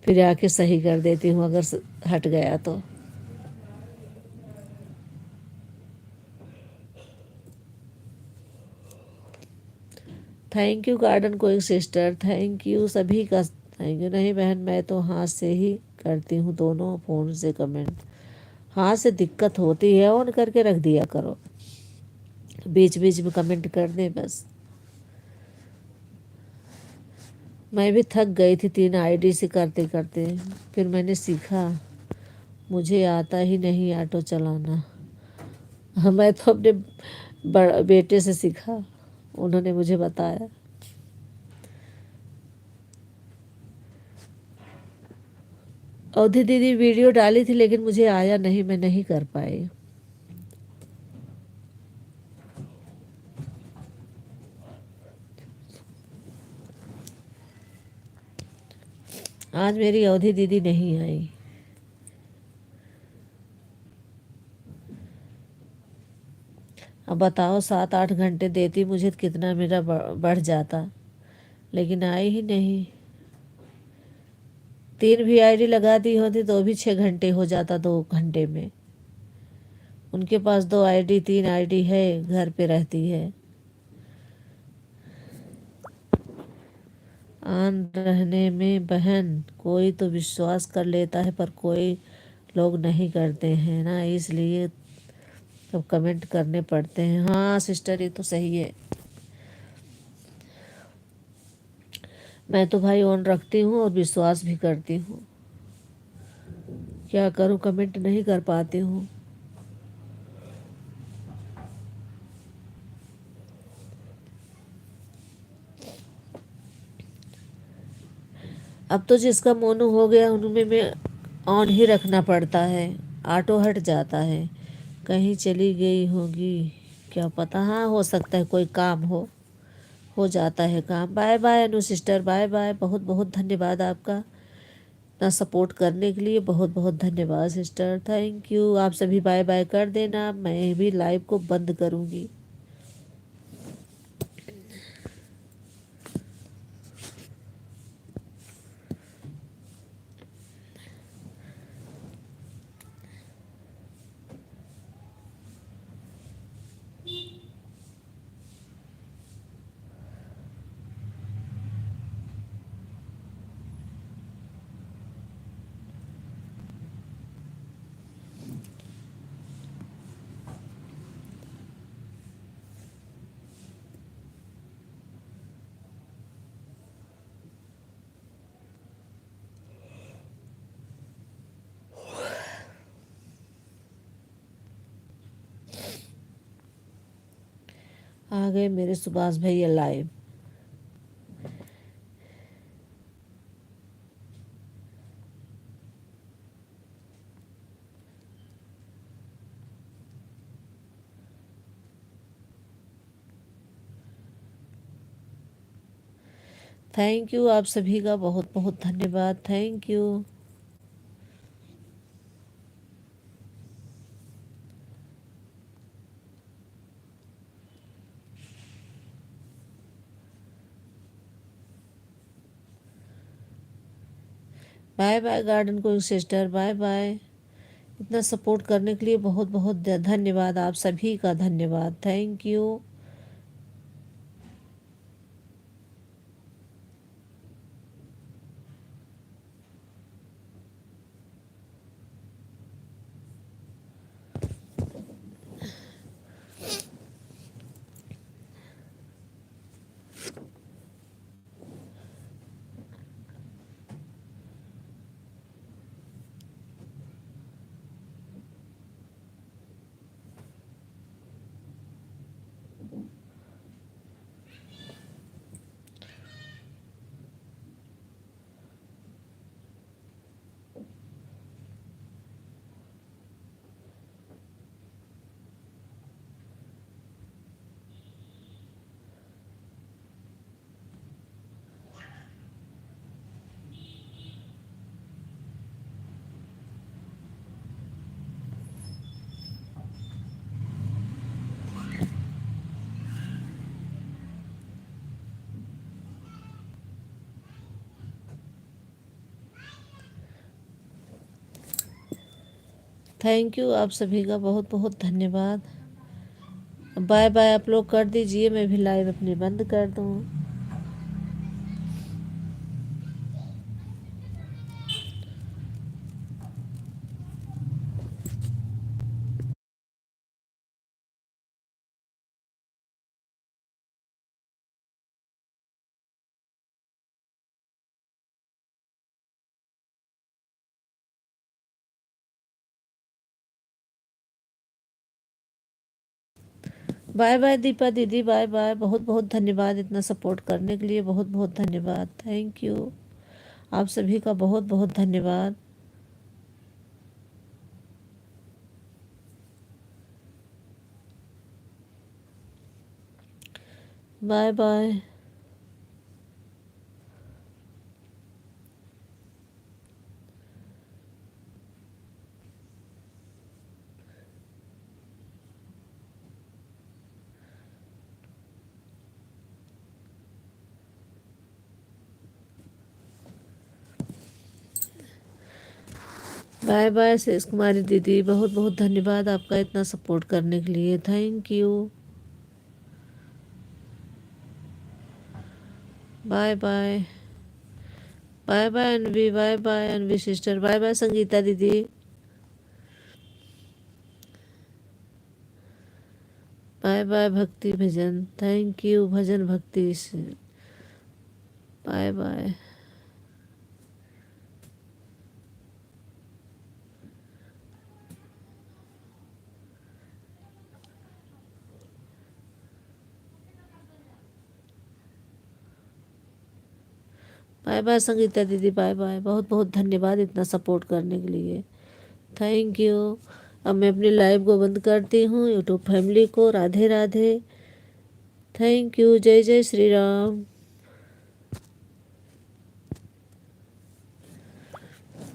फिर आके सही कर देती हूँ अगर हट गया तो। थैंक यू गार्डन को एक सिस्टर, थैंक यू सभी का थैंक यू। नहीं बहन, मैं तो हाथ से ही करती हूँ, दोनों फ़ोन से कमेंट। हाथ से दिक्कत होती है, ऑन करके रख दिया करो, बीच बीच में कमेंट कर दें बस। मैं भी थक गई थी 3 आईडी से करते करते, फिर मैंने सीखा, मुझे आता ही नहीं ऑटो चलाना। हाँ, मैं तो अपने बेटे से सीखा, उन्होंने मुझे बताया। अवधि दीदी वीडियो डाली थी लेकिन मुझे आया नहीं, मैं नहीं कर पाई। आज मेरी अवधि दीदी नहीं आई। अब बताओ, 7-8 घंटे देती मुझे तो कितना मेरा बढ़ जाता, लेकिन आई ही नहीं। 3 भी आईडी लगा दी होती तो भी 6 घंटे हो जाता 2 घंटे में। उनके पास 2 आईडी 3 आईडी है, घर पे रहती है। ऑन रहने में बहन कोई तो विश्वास कर लेता है, पर कोई लोग नहीं करते हैं ना, इसलिए तो कमेंट करने पड़ते हैं। हाँ सिस्टर, ये तो सही है। मैं तो भाई ऑन रखती हूँ और विश्वास भी करती हूँ, क्या करूँ, कमेंट नहीं कर पाती हूँ। अब तो जिसका मोनू हो गया उनमें में ऑन ही रखना पड़ता है, ऑटो हट जाता है। कहीं चली गई होगी, क्या पता। हाँ, हो सकता है कोई काम हो जाता है काम। बाय बाय अनु सिस्टर, बाय बाय। बहुत बहुत धन्यवाद आपका, इतना सपोर्ट करने के लिए बहुत बहुत धन्यवाद सिस्टर, थैंक यू। आप सभी बाय बाय कर देना, मैं भी लाइव को बंद करूँगी। आ गए मेरे सुभाष भैया लाइव। थैंक यू आप सभी का बहुत बहुत धन्यवाद, thank you. Bye bye garden को सिस्टर, बाय बाय। इतना सपोर्ट करने के लिए बहुत बहुत धन्यवाद, आप सभी का धन्यवाद, थैंक यू। थैंक यू, आप सभी का बहुत बहुत धन्यवाद। बाय बाय आप लोग कर दीजिए, मैं भी लाइव अपनी बंद कर दूँ। बाय बाय दीपा दीदी, बाय बाय। बहुत बहुत धन्यवाद इतना सपोर्ट करने के लिए, बहुत बहुत धन्यवाद। थैंक यू, आप सभी का बहुत बहुत धन्यवाद। Bye bye. बाय बाय शेष कुमारी दीदी, बहुत बहुत धन्यवाद आपका इतना सपोर्ट करने के लिए। Thank you. Bye bye. Bye bye Anvi, bye bye Anvi sister, bye bye Sangeeta दीदी, बाय बाय भक्ति भजन, थैंक यू भजन भक्ति से, bye bye. Bye bye Sangeeta दीदी, बाय बाय। बहुत बहुत धन्यवाद इतना सपोर्ट करने के लिए। Thank you. अब मैं अपनी लाइव को बंद करती हूँ। यूट्यूब फैमिली को राधे राधे। Thank you. जय जय श्री राम।